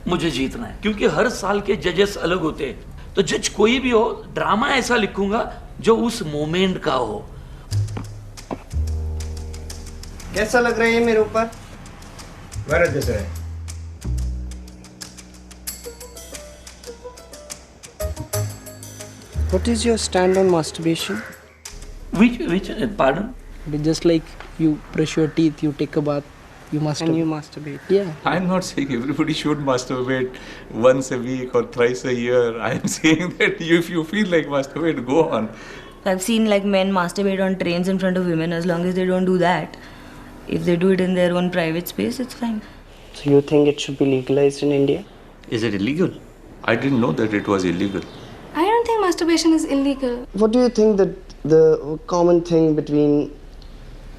मुझे जीतना है, क्योंकि हर साल के जजेस अलग होते हैं. तो जज कोई भी हो, ड्रामा ऐसा लिखूंगा जो उस मोमेंट का हो. कैसा लग रहा है मेरे ऊपर? Where is this? What is your stand on masturbation? Which pardon? Just like you brush your teeth, you take a bath, you masturbate. And you masturbate. Yeah. I'm not saying everybody should masturbate once a week or thrice a year. I'm saying that if you feel like masturbate, go on. I've seen like men masturbate on trains in front of women. As long as they don't do that, if they do it in their own private space, it's fine. So you think it should be legalized in India? Is it illegal? I didn't know that it was illegal. I don't think masturbation is illegal. What do you think that the common thing between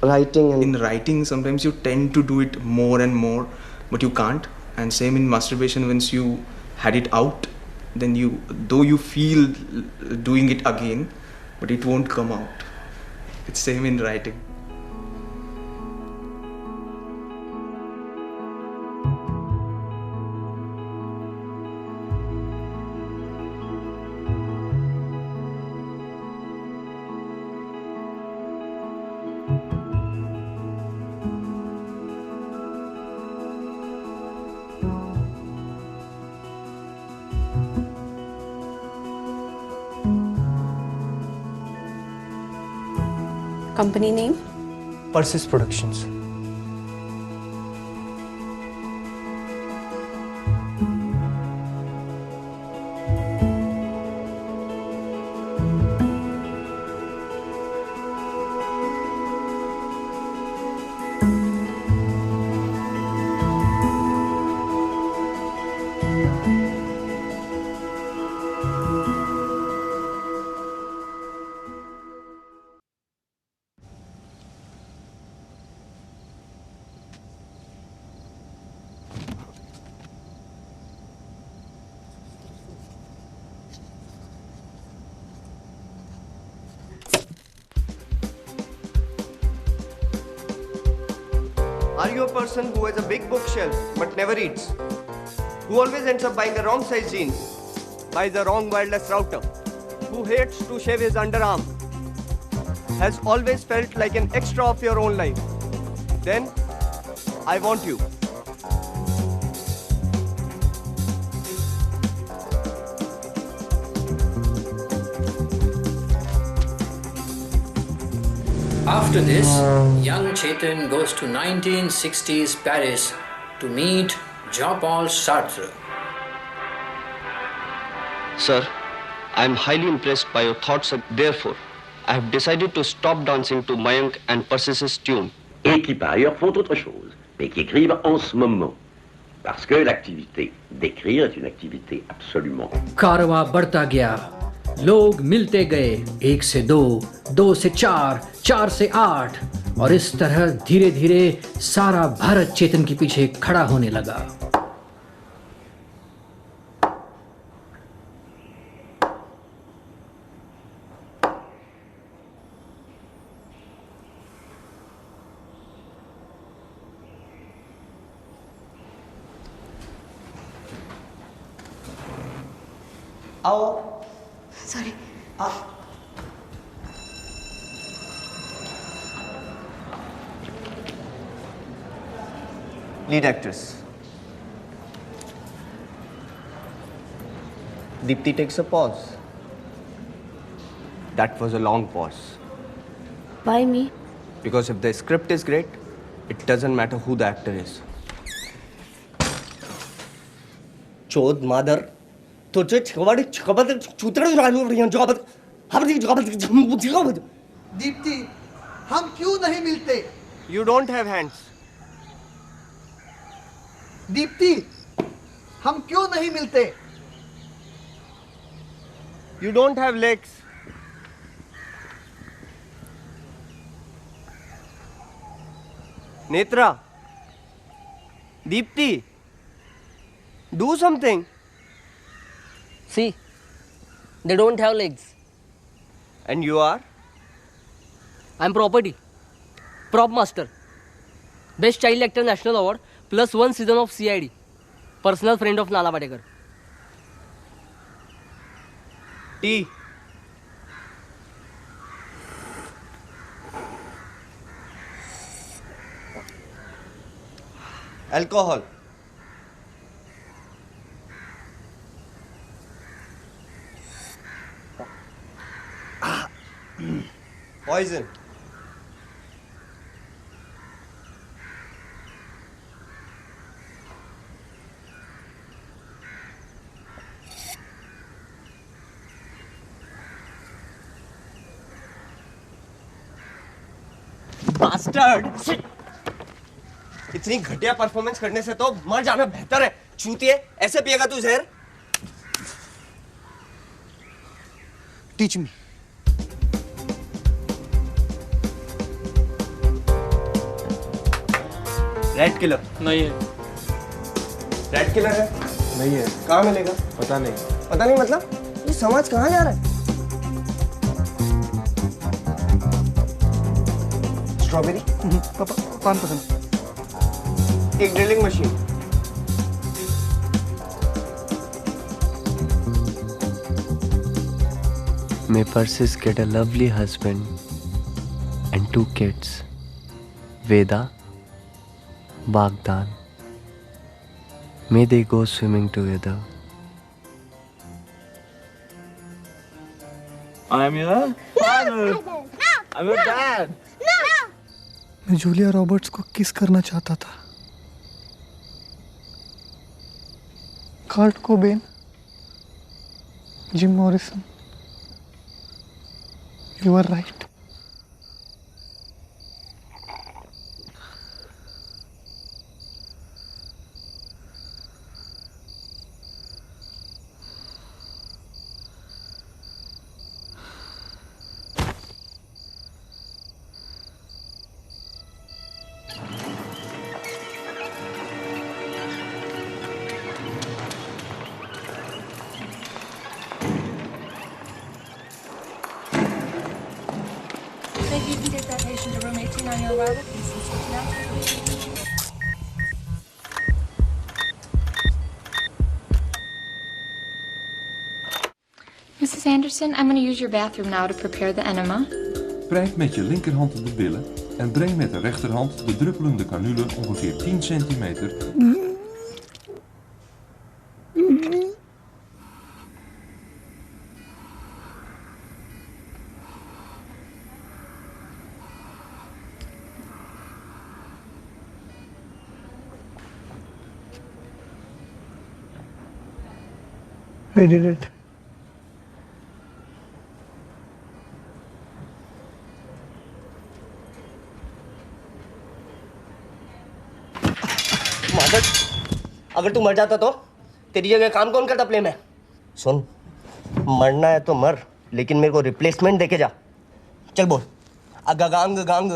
writing and... In writing, sometimes you tend to do it more and more, but you can't. And same in masturbation, once you had it out, then though you feel doing it again, but it won't come out. It's same in writing. Company name? Persis Productions. Are you a person who has a big bookshelf but never reads? Who always ends up buying the wrong size jeans? Buys the wrong wireless router? Who hates to shave his underarm? Has always felt like an extra of your own life? Then, I want you. After this, young Chetan goes to 1960s Paris to meet Jean-Paul Sartre. Sir, I am highly impressed by your thoughts. Therefore, I have decided to stop dancing to Mayank and Persis's tune. Et qui par ailleurs font autre chose, mais qui écrivent en ce moment. Parce que l'activité d'écrire est une activité absolument. कारवां बढ़ता गया, लोग मिलते गए, 1 से 2, 2 से 4, 4 से 8, और इस तरह धीरे धीरे सारा भारत चेतन के पीछे खड़ा होने लगा. आओ. Sorry. Lead actress. Deepti takes a pause. That was a long pause. Why me? Because if the script is great, it doesn't matter who the actor is. Chod mother. Dipti, हम क्यों नहीं मिलते? You don't have hands. Deepti, हम क्यों नहीं मिलते? You don't have legs. Netra. Deepti. Do something. See, they don't have legs. And you are? I'm property. Prop master. Best child actor national award plus 1 season of CID. Personal friend of Nala Patekar. Tea. Alcohol. Poison. Bastard! इतनी घटिया performance करने से तो मर जाना बेहतर है. चूतिए, ऐसे पिएगा तू जहर? Teach me. रेड किलर नहीं है. रेड किलर है? नहीं है. कहाँ मिलेगा? पता नहीं. पता नहीं मतलब? ये समाज कहाँ जा रहा है? स्ट्रॉबेरी? पापा, पान पसंद. एक drilling machine. May Persis get a lovely husband and 2 kids, Veda, Bagdan. May they go swimming together. I am your father. I'm your dad. मैं जूलिया रॉबर्ट्स को किस करना चाहता था. Cart Cobain, Jim Morrison. You were right. Maybe you can get that patient to room 18 on your arrival, please. And switch it out. Mrs. Anderson, I'm going to use your bathroom now to prepare the enema. Wrijf met je linkerhand op de billen en breng met de rechterhand de druppelende kanule ongeveer 10 centimeter. I did it. मादर, अगर तू मर जाता तो तेरी जगह काम कौन करता प्ले में? सुन, मरना है तो मर, लेकिन मेरे को रिप्लेसमेंट देके जा। चल बोल। अगागांग गांग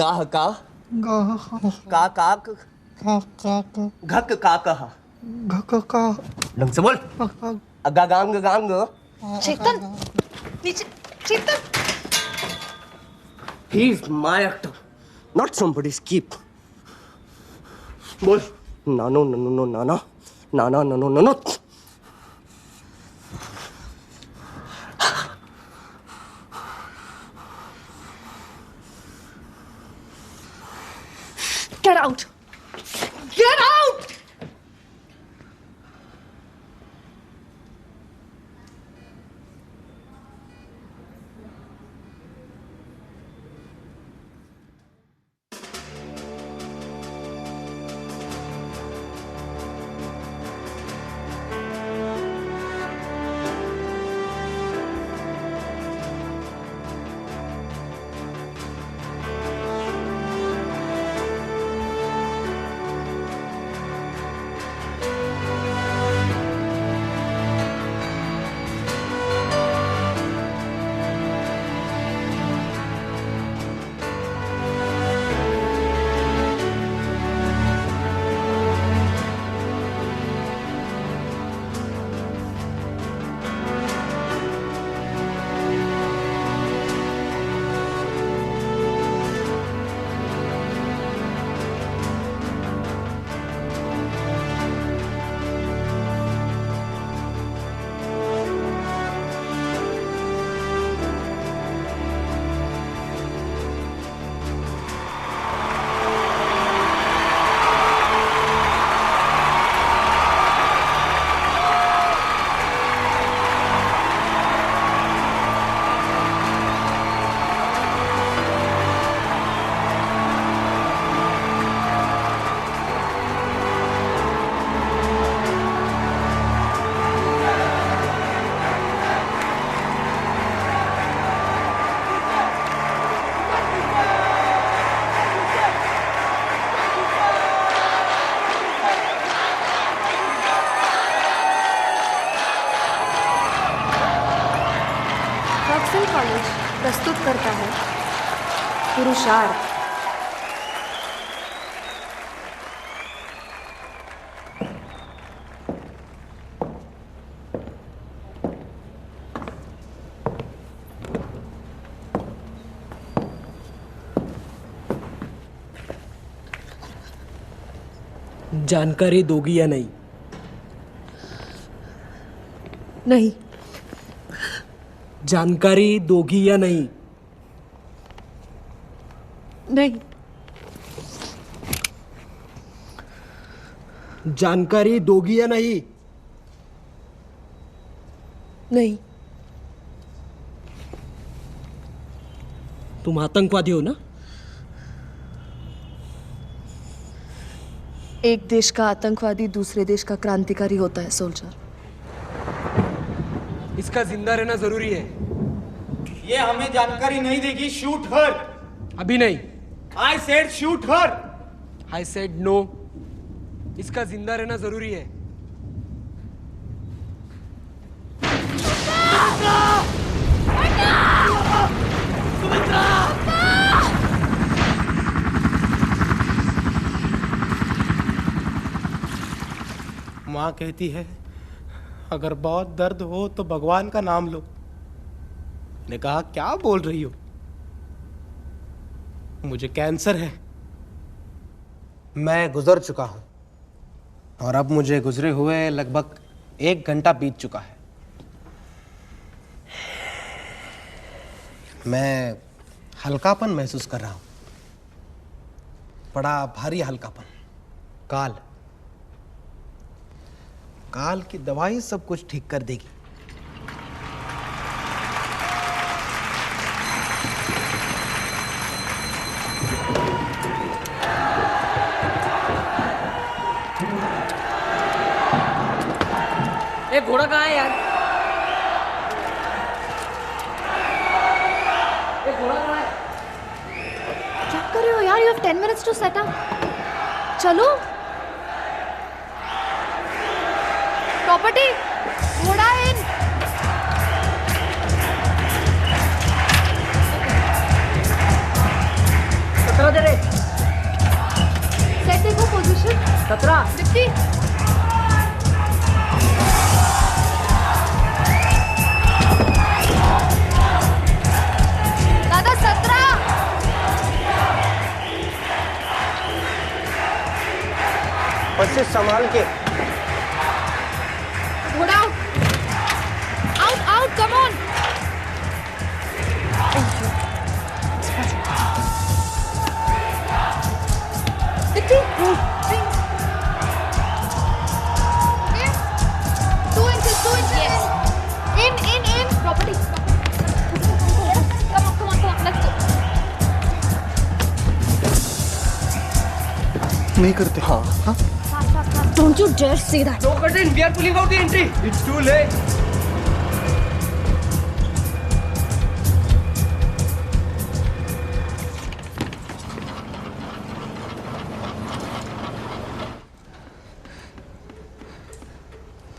गाह का घक का कहा ढंग से बोल। अगागांग गांग चेतन नीचे चेतन He is my actor, not somebody's keep. बोल। नानो ननो नो नाना नाना ननो ननो। Get out! Get out! College प्रस्तुत करता है पुरुषार्थ। जानकारी दोगी या नहीं? नहीं। जानकारी दोगी या नहीं? नहीं। जानकारी दोगी या नहीं? नहीं। तुम आतंकवादी हो ना? एक देश का आतंकवादी दूसरे देश का क्रांतिकारी होता है सोल्जर। इसका जिंदा रहना जरूरी है। ये हमें जानकारी नहीं देगी। Shoot her. अभी नहीं। I said shoot her. I said no. इसका जिंदा रहना जरूरी है। माँ कहती है अगर बहुत दर्द हो तो भगवान का नाम लो। ने कहा क्या बोल रही हो? मुझे कैंसर है। मैं गुजर चुका हूं और अब मुझे गुजरे हुए लगभग 1 घंटा बीत चुका है। मैं हल्कापन महसूस कर रहा हूं, बड़ा भारी हल्कापन। काल काल की दवाई सब कुछ ठीक कर देगी। ये घोड़ा कहाँ है यार? ये घोड़ा कहाँ है? क्या कर रहे हो यार? You have 10 minutes to set up. चलो। प्रॉपर्टी, घोड़ा इन। सत्रह दे रहे। सेट देखो पोजीशन। 17। 50। दादा 17। बच्चे संभाल के। घोड़ा out out come on. Two inches. Yes. In. Property. Come on. Let's go. नहीं करते। हाँ हाँ। Don't you dare say that. No curtain. We are pulling out the entry. It's too late.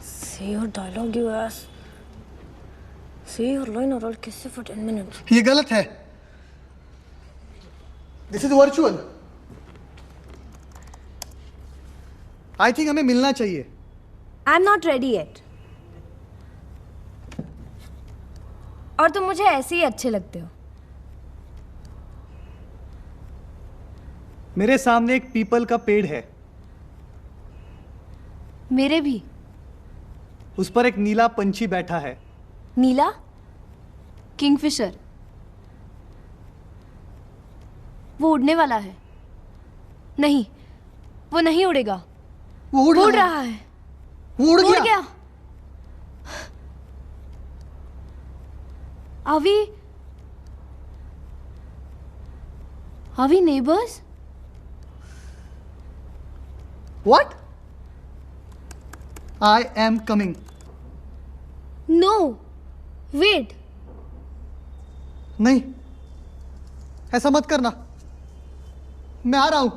Say your dialogue, you ass. Say your line or I'll kiss you for 10 minutes. ये गलत है। This is virtual. I think हमें मिलना चाहिए। I'm not ready yet. और तुम मुझे ऐसे ही अच्छे लगते हो। मेरे सामने एक पीपल का पेड़ है, मेरे भी। उस पर एक नीला पंछी बैठा है। नीला? किंगफिशर। वो उड़ने वाला है। नहीं, वो नहीं उड़ेगा। वो उड़ रहा है। वो उड़ गया। Are we neighbors? What? I am coming. No. Wait. नहीं, ऐसा मत करना। मैं आ रहा हूं।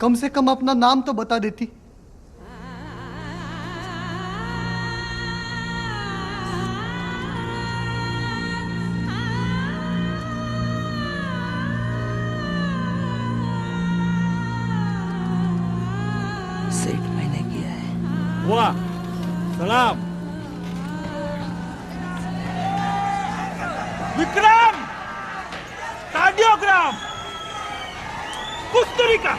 कम से कम अपना नाम तो बता देती। सेट मैंने किया है। वाह, सलाम। Vikram, cardiogram, Kusturica.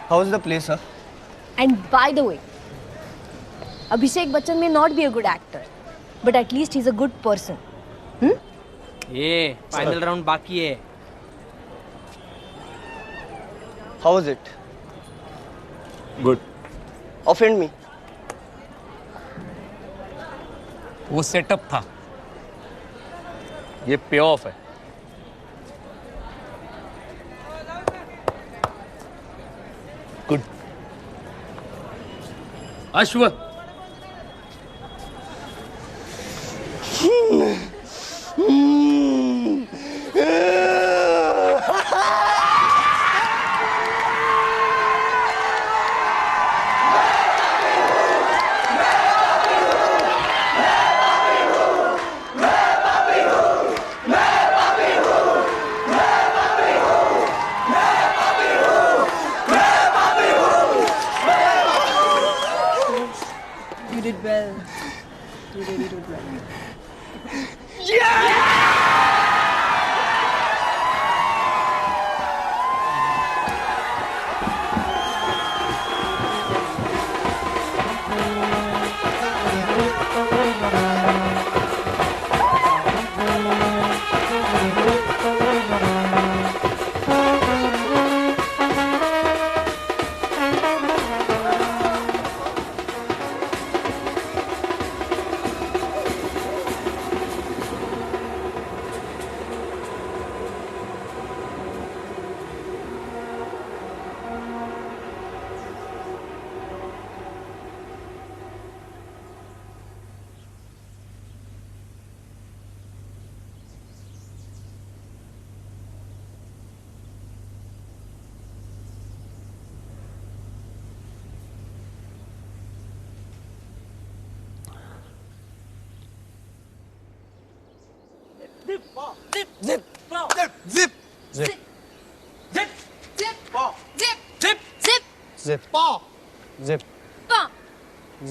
How is the play, sir? And by the way, Abhishek Bachchan may not be a good actor, but at least he's a good person. ये फाइनल राउंड बाकी है. How was it? Good. Offend me. वो setup था, ये पे of है. Good. अश्व. You did well. You really did well.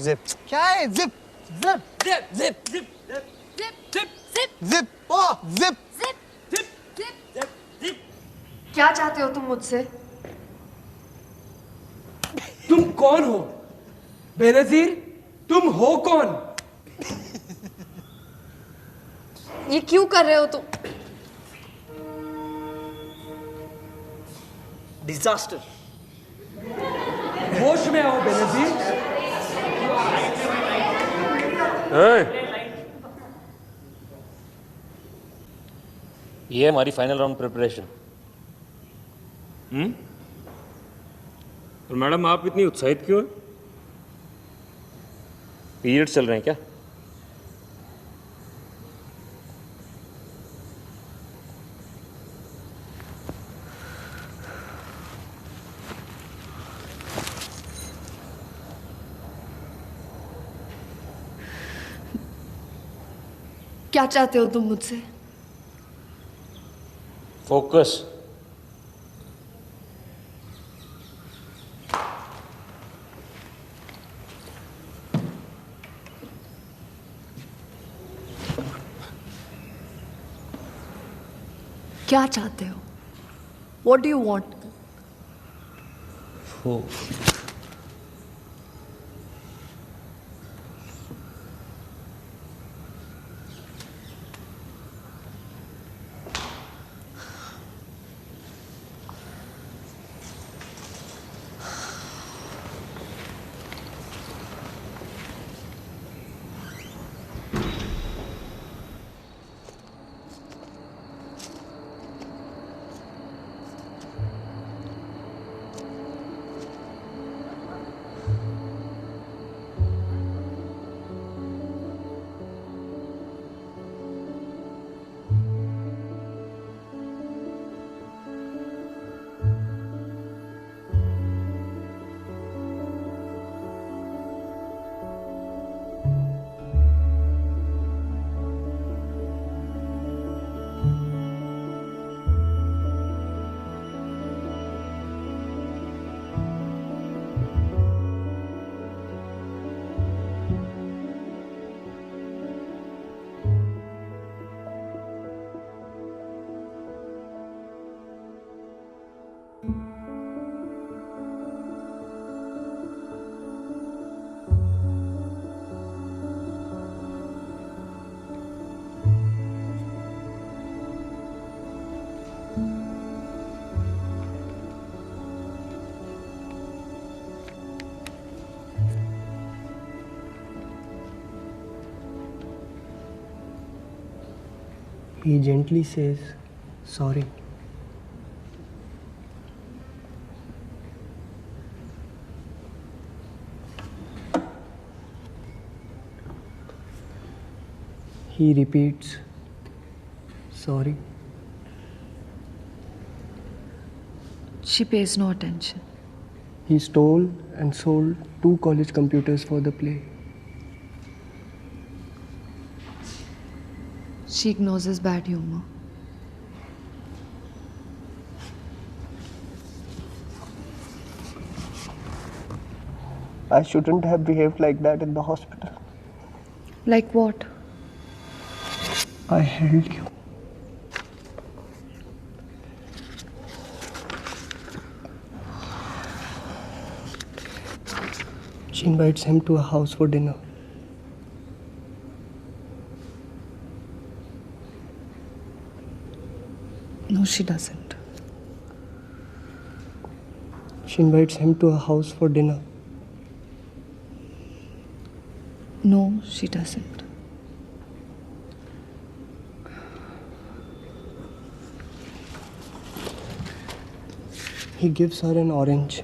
Zip. क्या है? Zip. Zip. Zip. Zip. Zip. Zip. Zip. Zip. Oh, zip. Zip. Zip. Zip. Zip. Zip. क्या चाहते हो तुम मुझसे? तुम कौन हो? बेनजीर, तुम हो कौन? ये क्यों कर रहे हो तुम? डिजास्टर. होश में आओ बेनजीर. ये है हमारी फाइनल राउंड प्रिपरेशन. और मैडम आप इतनी उत्साहित क्यों हैं? पीरियड चल रहे हैं क्या? क्या चाहते हो तुम मुझसे? फोकस. क्या चाहते हो? What do you want? He gently says, sorry. He repeats, sorry. She pays no attention. He stole and sold 2 college computers for the play. She ignores his bad humor. I shouldn't have behaved like that in the hospital. Like what? I held you. She invites him to a house for dinner. No, she doesn't. She invites him to a house for dinner. No, she doesn't. He gives her an orange.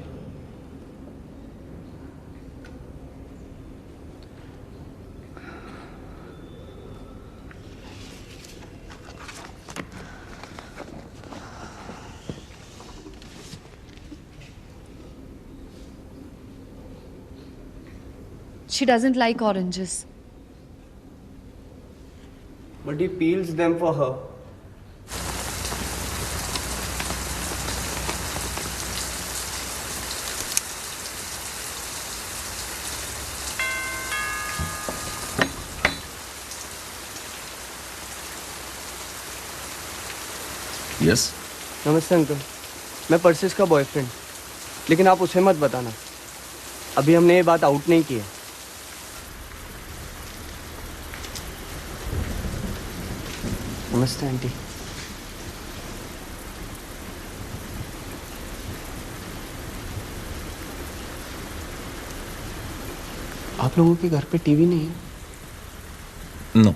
She doesn't like oranges. But he peels them for her. Yes नमस्ते uncle, मैं persists का boyfriend, लेकिन आप उसे मत बताना। अभी हमने ये बात आउट नहीं की है। नमस्ते आंटी। आप लोगों के घर पे टीवी नहीं है? नो।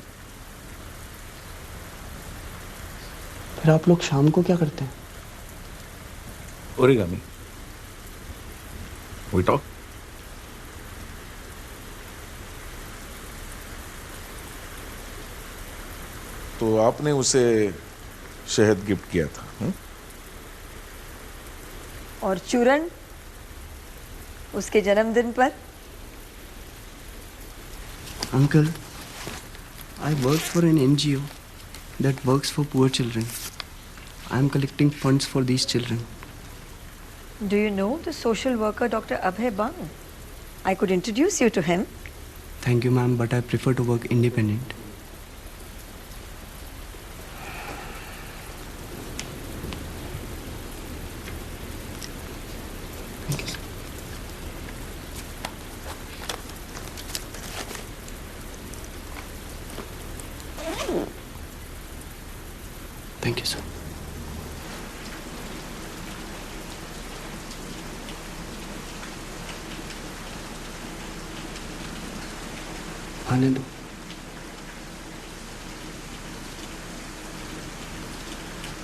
फिर आप लोग शाम को क्या करते हैं? ओरिगामी। We talk. तो आपने उसे शहद गिफ्ट किया था? और चूरन उसके जन्मदिन पर? Uncle, I work for an NGO that works for poor children. I am collecting funds for these children. Do you know the social worker Dr. Abhay Bang? I could introduce you to him. Thank you, ma'am, but I prefer to work independent. Thank you, sir. आने दो।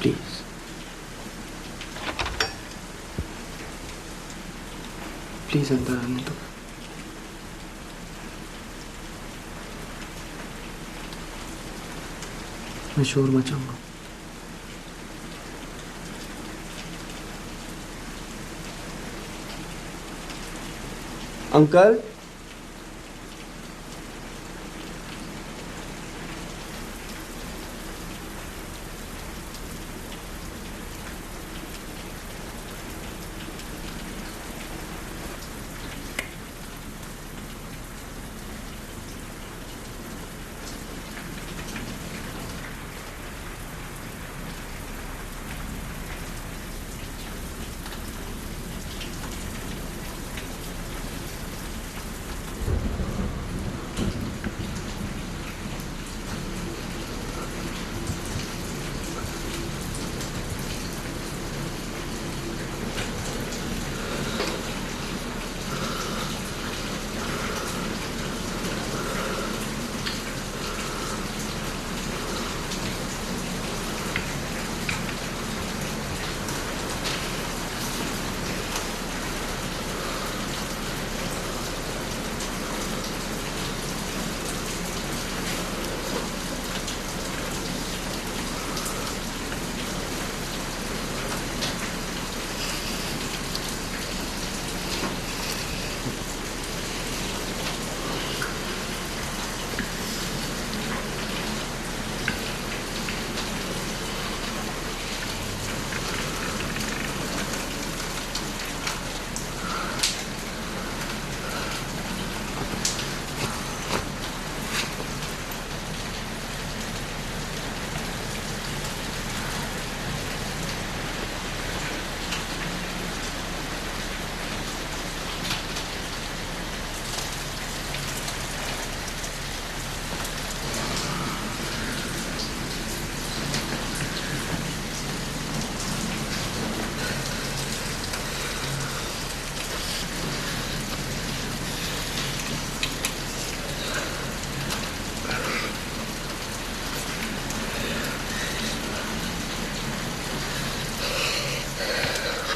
Please. Please अंदर आने दो। मैं शोर मचाऊंगा। Uncle,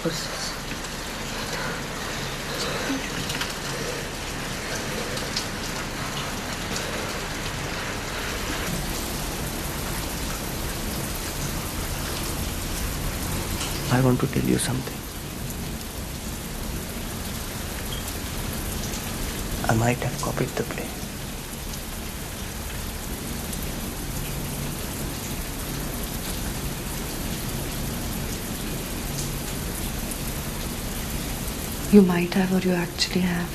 I want to tell you something. I might have copied the play. You might have, or you actually have.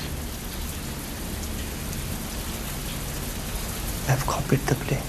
I've copied the play.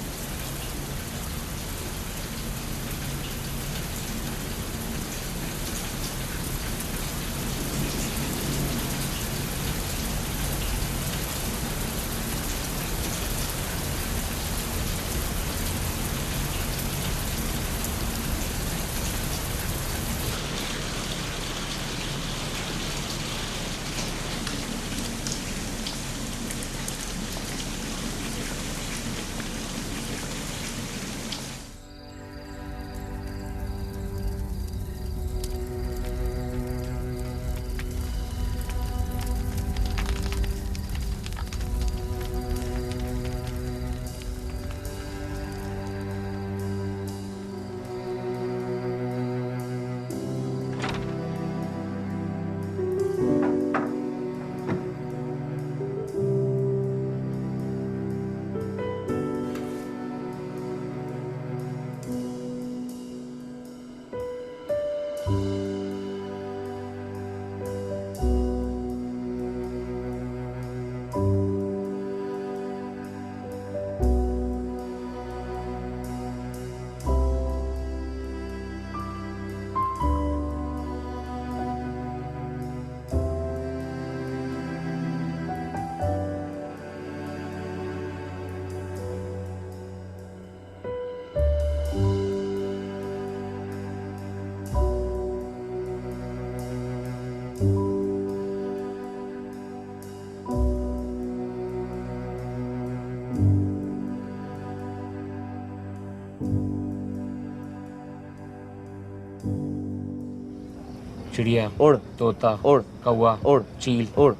चिड़िया उड़, तोता उड़, कौवा उड़, चील उड़,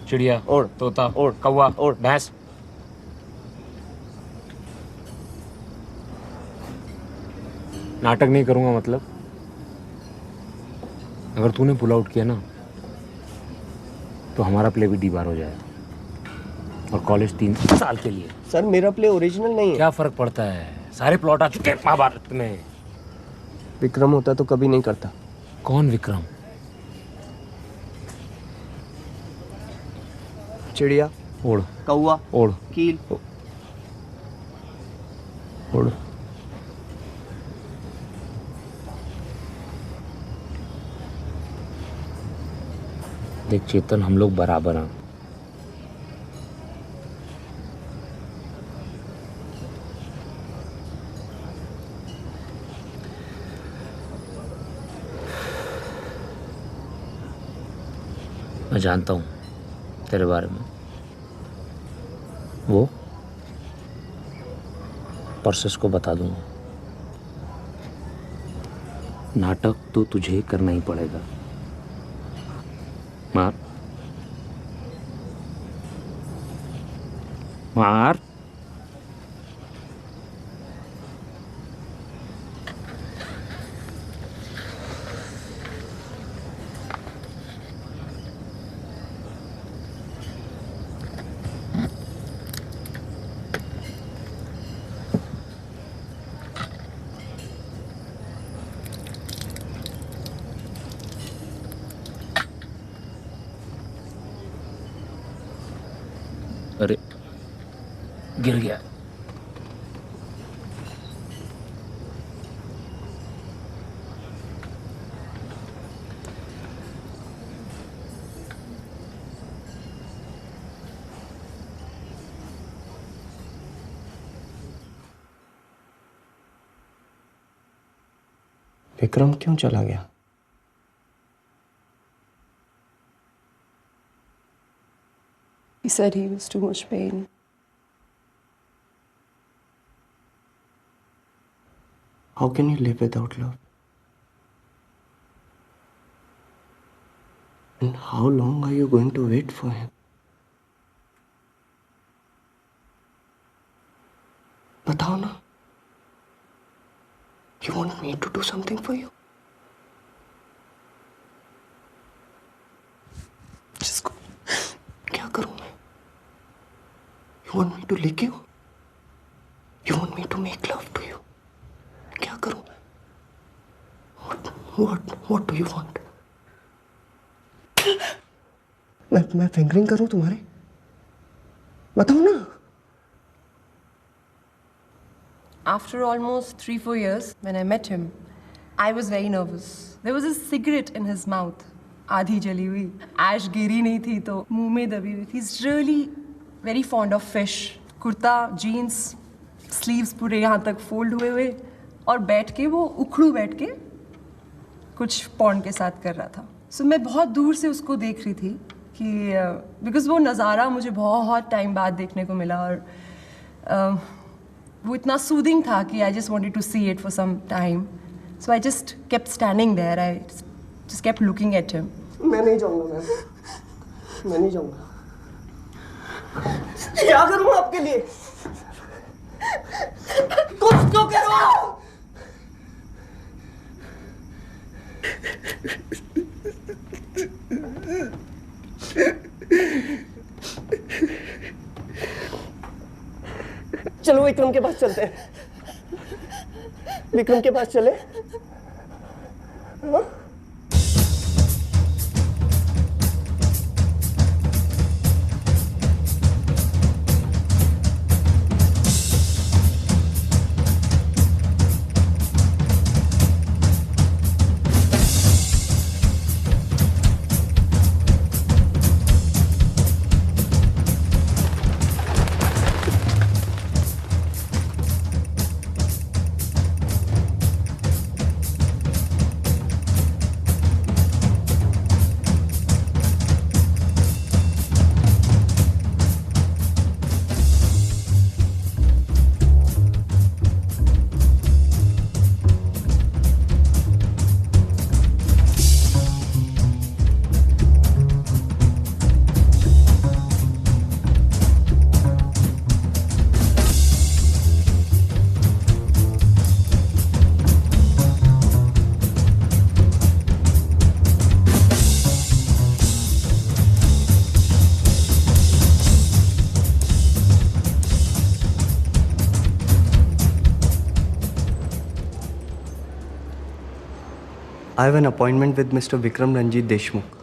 चिड़िया उड़, तोता उड़, कौवा उड़, भैंस। नाटक नहीं करूंगा मतलब? अगर तूने पुल आउट किया ना तो हमारा प्ले भी डीबार हो जाएगा और कॉलेज 3 साल के लिए। सर मेरा प्ले ओरिजिनल नहीं है। क्या फर्क पड़ता है, सारे प्लॉट आ चुके हैं महाभारत में। विक्रम होता तो कभी नहीं करता। कौन विक्रम? चिड़िया उड़, कौवा उड़, कील उड़। देख चेतन, हम लोग बराबर हैं। मैं जानता हूँ तेरे बारे में। वो परसेस को बता दूंगा। नाटक तो तुझे करना ही पड़ेगा। मार मार। अरे गिर गया। विक्रम क्यों चला गया? He said he was too much pain. How can you live without love? And how long are you going to wait for him? बताओ ना. You want me to do something for you? जिसको क्या करूं मैं? You want me to lick you? You want me to make love to you? क्या करूं मैं? What do you want? मैं फिंगरिंग करूं तुम्हारे? बताओ ना. After almost 3-4 years, when I met him, I was very nervous. There was a cigarette in his mouth, आधी जली हुई. Ash गिरी नहीं थी तो मुंह में दबी हुई. He's really very fond of fish. Kurta, jeans, sleeves पूरे यहाँ तक fold हुए और बैठ के वो उखड़ू बैठ के कुछ पॉर्न के साथ कर रहा था. So मैं बहुत दूर से उसको देख रही थी कि because वो नज़ारा मुझे बहुत टाइम बाद देखने को मिला और वो इतना सूदिंग था कि I just wanted to see it for some time. So I just kept standing there. I just kept looking at him. मैं नहीं जाऊंगा मैम. मैं नहीं जाऊंगा. क्या करूं आपके लिए? कुछ तो करो. चलो विक्रम के पास चलते हैं. विक्रम के पास चले. हाँ? I have an appointment with Mr. Vikram Ranjit Deshmukh.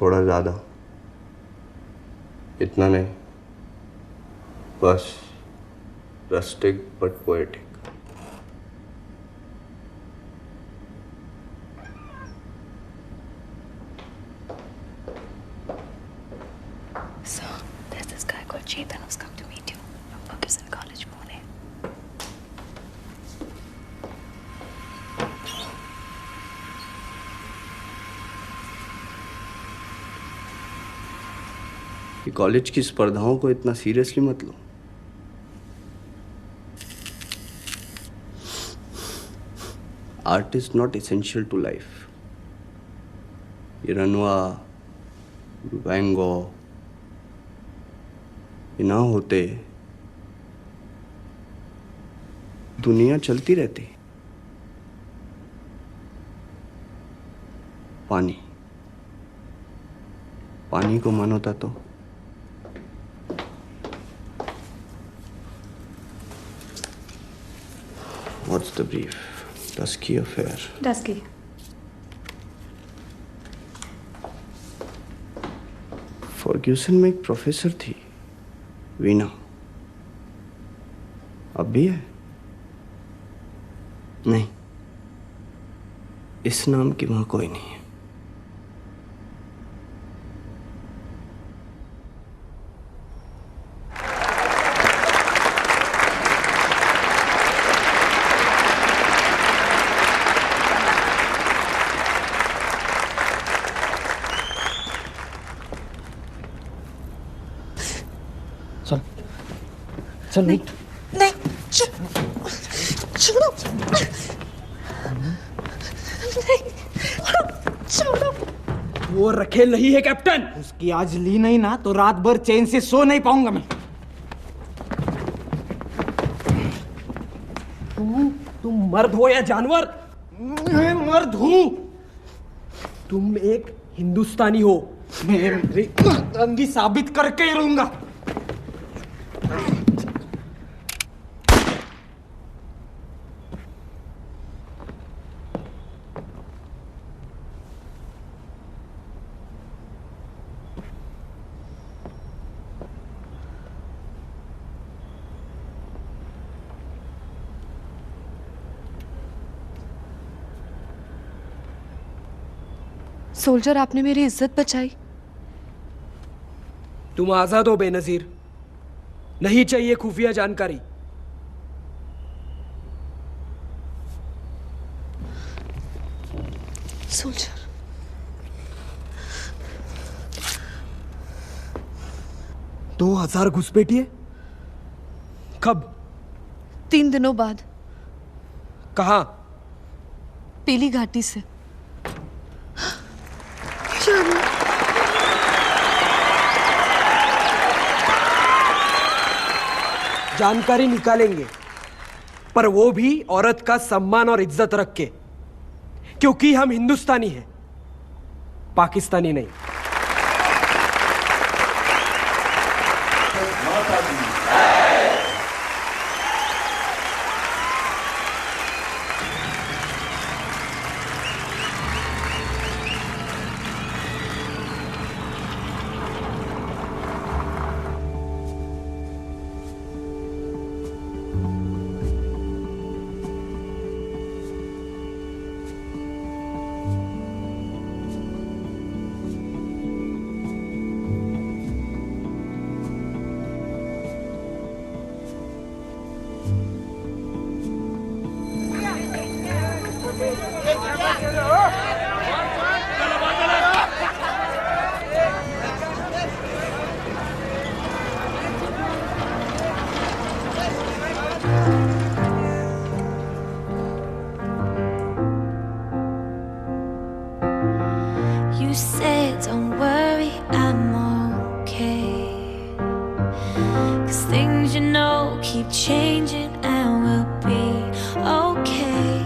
थोड़ा ज़्यादा. इतना नहीं. बस rustic but poetic. So, there's this guy called Chetan who's come to meet you. Ferguson College, Pune. ये कॉलेज की स्पर्धाओं को इतना सीरियसली मत लो. Art is not essential to life. ये रनवा, वैन गॉ ये ना होते दुनिया चलती रहती. पानी पानी को मन होता तो What's the brief? Dusky affair. Dusky. Fergusson में एक प्रोफेसर थी. वीणा अब भी है? नहीं, इस नाम की वहां कोई नहीं है। चल नहीं, नहीं, छोड़ो, छोड़ो। वो रखेल नहीं है कैप्टन। उसकी आज ली नहीं ना तो रात भर चैन से सो नहीं पाऊंगा मैं। तुम मर्द हो या जानवर? मैं मर्द हूं। तुम एक हिंदुस्तानी हो। मैं मेरी मर्दानगी साबित करके ही रहूंगा। सोल्जर, आपने मेरी इज्जत बचाई। तुम आजाद हो बेनजीर। नहीं चाहिए खुफिया जानकारी। सोल्जर, 2000 घुसपैठिए? कब? 3 दिनों बाद। कहाँ? पीली घाटी से। जानकारी निकालेंगे, पर वो भी औरत का सम्मान और इज्जत रख के, क्योंकि हम हिंदुस्तानी हैं, पाकिस्तानी नहीं। You said, don't worry, I'm okay. 'Cause things you know keep changing and we'll be okay.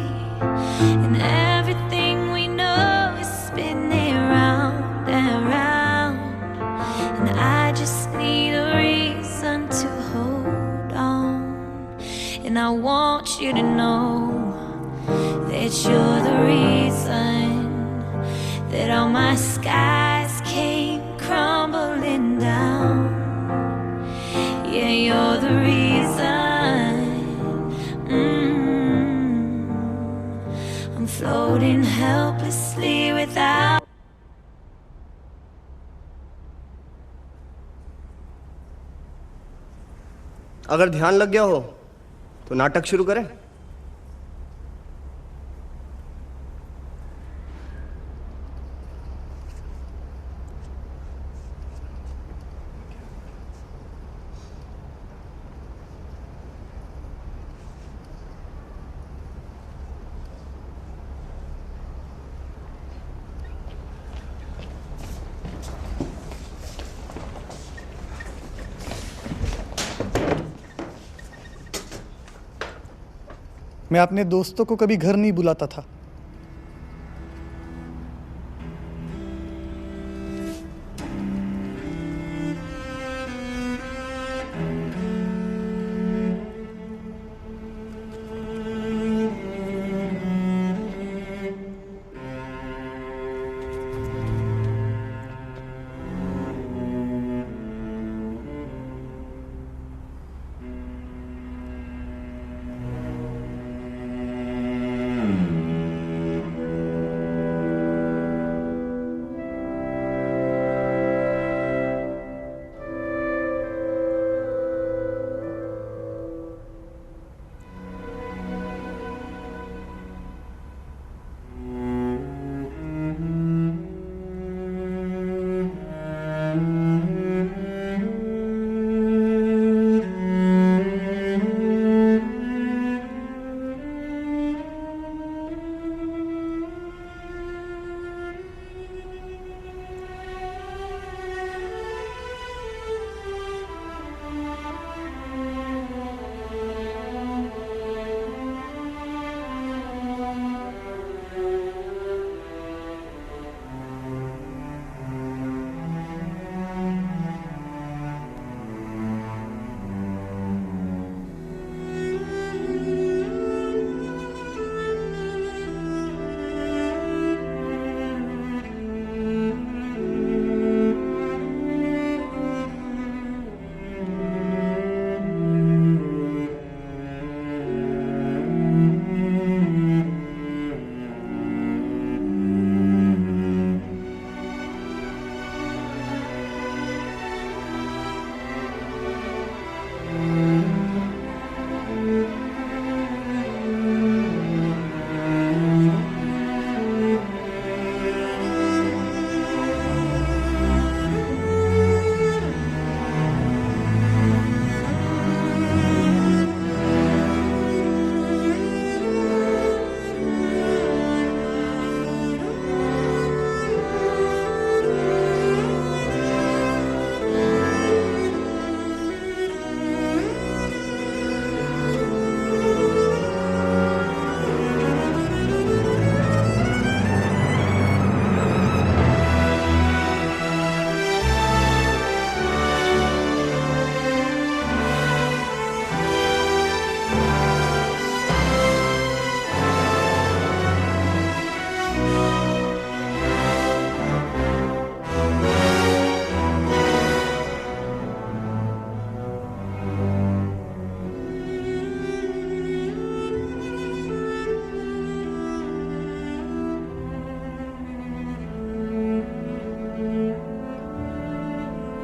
And everything we know is spinning round and round. And I just need a reason to hold on. And I want you to know that you're the reason that all my skies came crumbling down. Yeah, you're the reason. I'm floating helplessly without. अगर ध्यान लग गया हो तो नाटक शुरू करें। मैं अपने दोस्तों को कभी घर नहीं बुलाता था।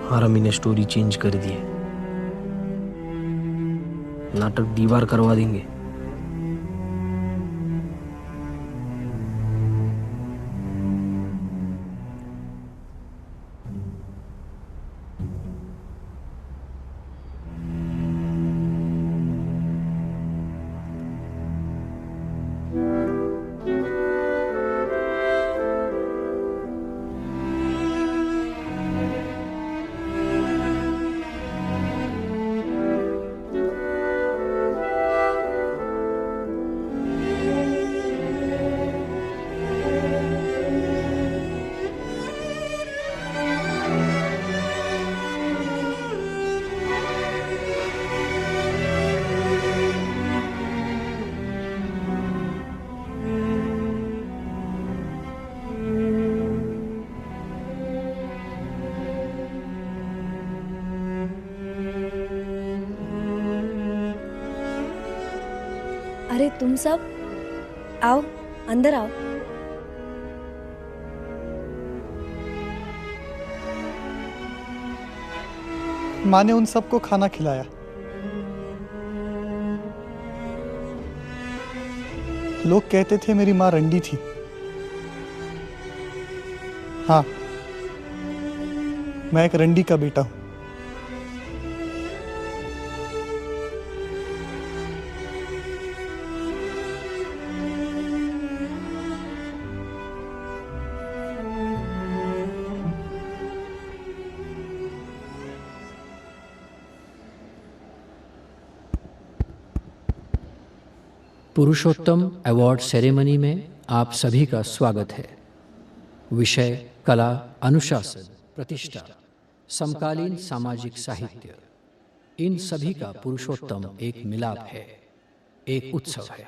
हरामी ने स्टोरी चेंज कर दी है। नाटक दीवार करवा देंगे। अरे तुम सब आओ, अंदर आओ। माँ ने उन सबको खाना खिलाया। लोग कहते थे मेरी माँ रंडी थी। हाँ, मैं एक रंडी का बेटा हूं। पुरुषोत्तम अवार्ड सेरेमनी में आप सभी का स्वागत है। विषय कला, अनुशासन, प्रतिष्ठा, समकालीन सामाजिक साहित्य, इन सभी का पुरुषोत्तम एक मिलाप है, एक उत्सव है।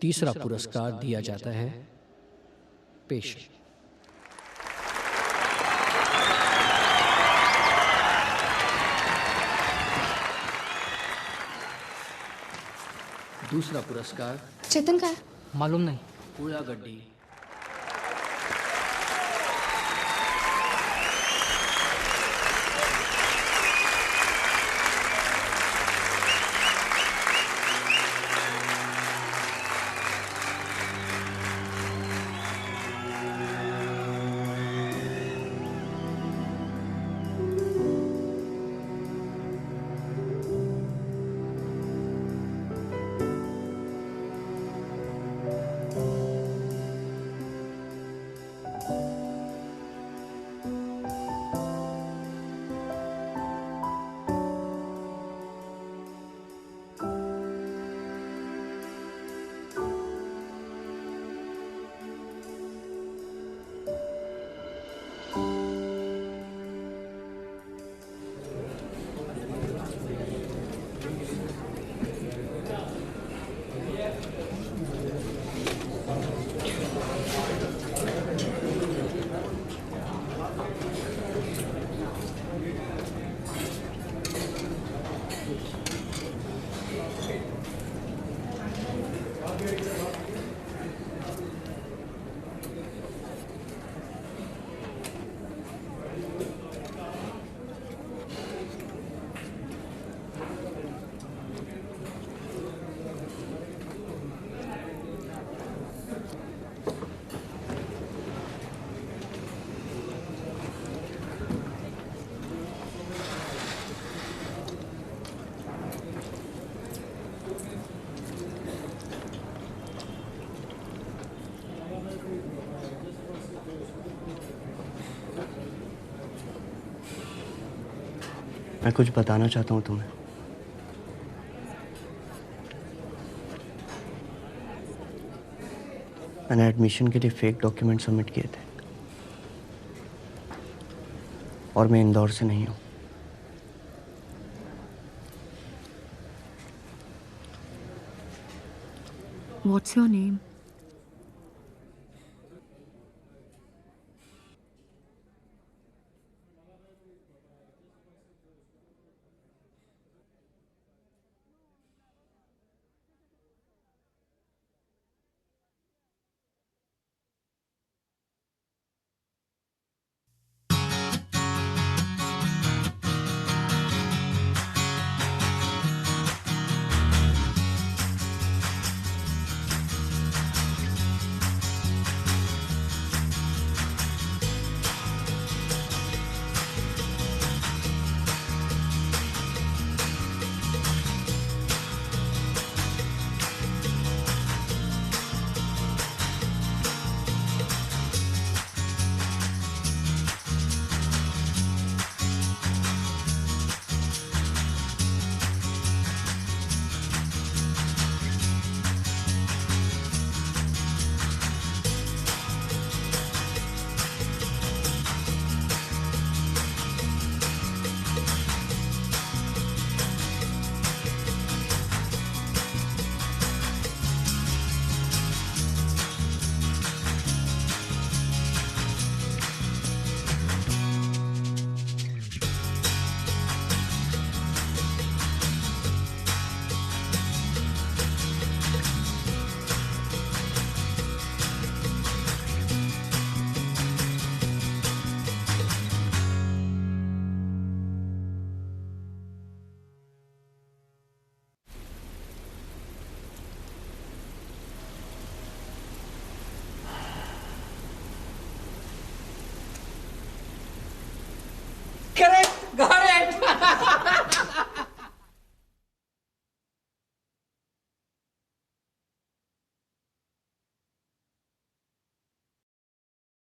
तीसरा पुरस्कार दिया जाता है पेश। दूसरा पुरस्कार चेतन का है? मालूम नहीं। उड़ागड्डी। मैं कुछ बताना चाहता हूँ तुम्हें। मैंने एडमिशन के लिए फेक डॉक्यूमेंट सबमिट किए थे और मैं इंदौर से नहीं हूँ। What's your name?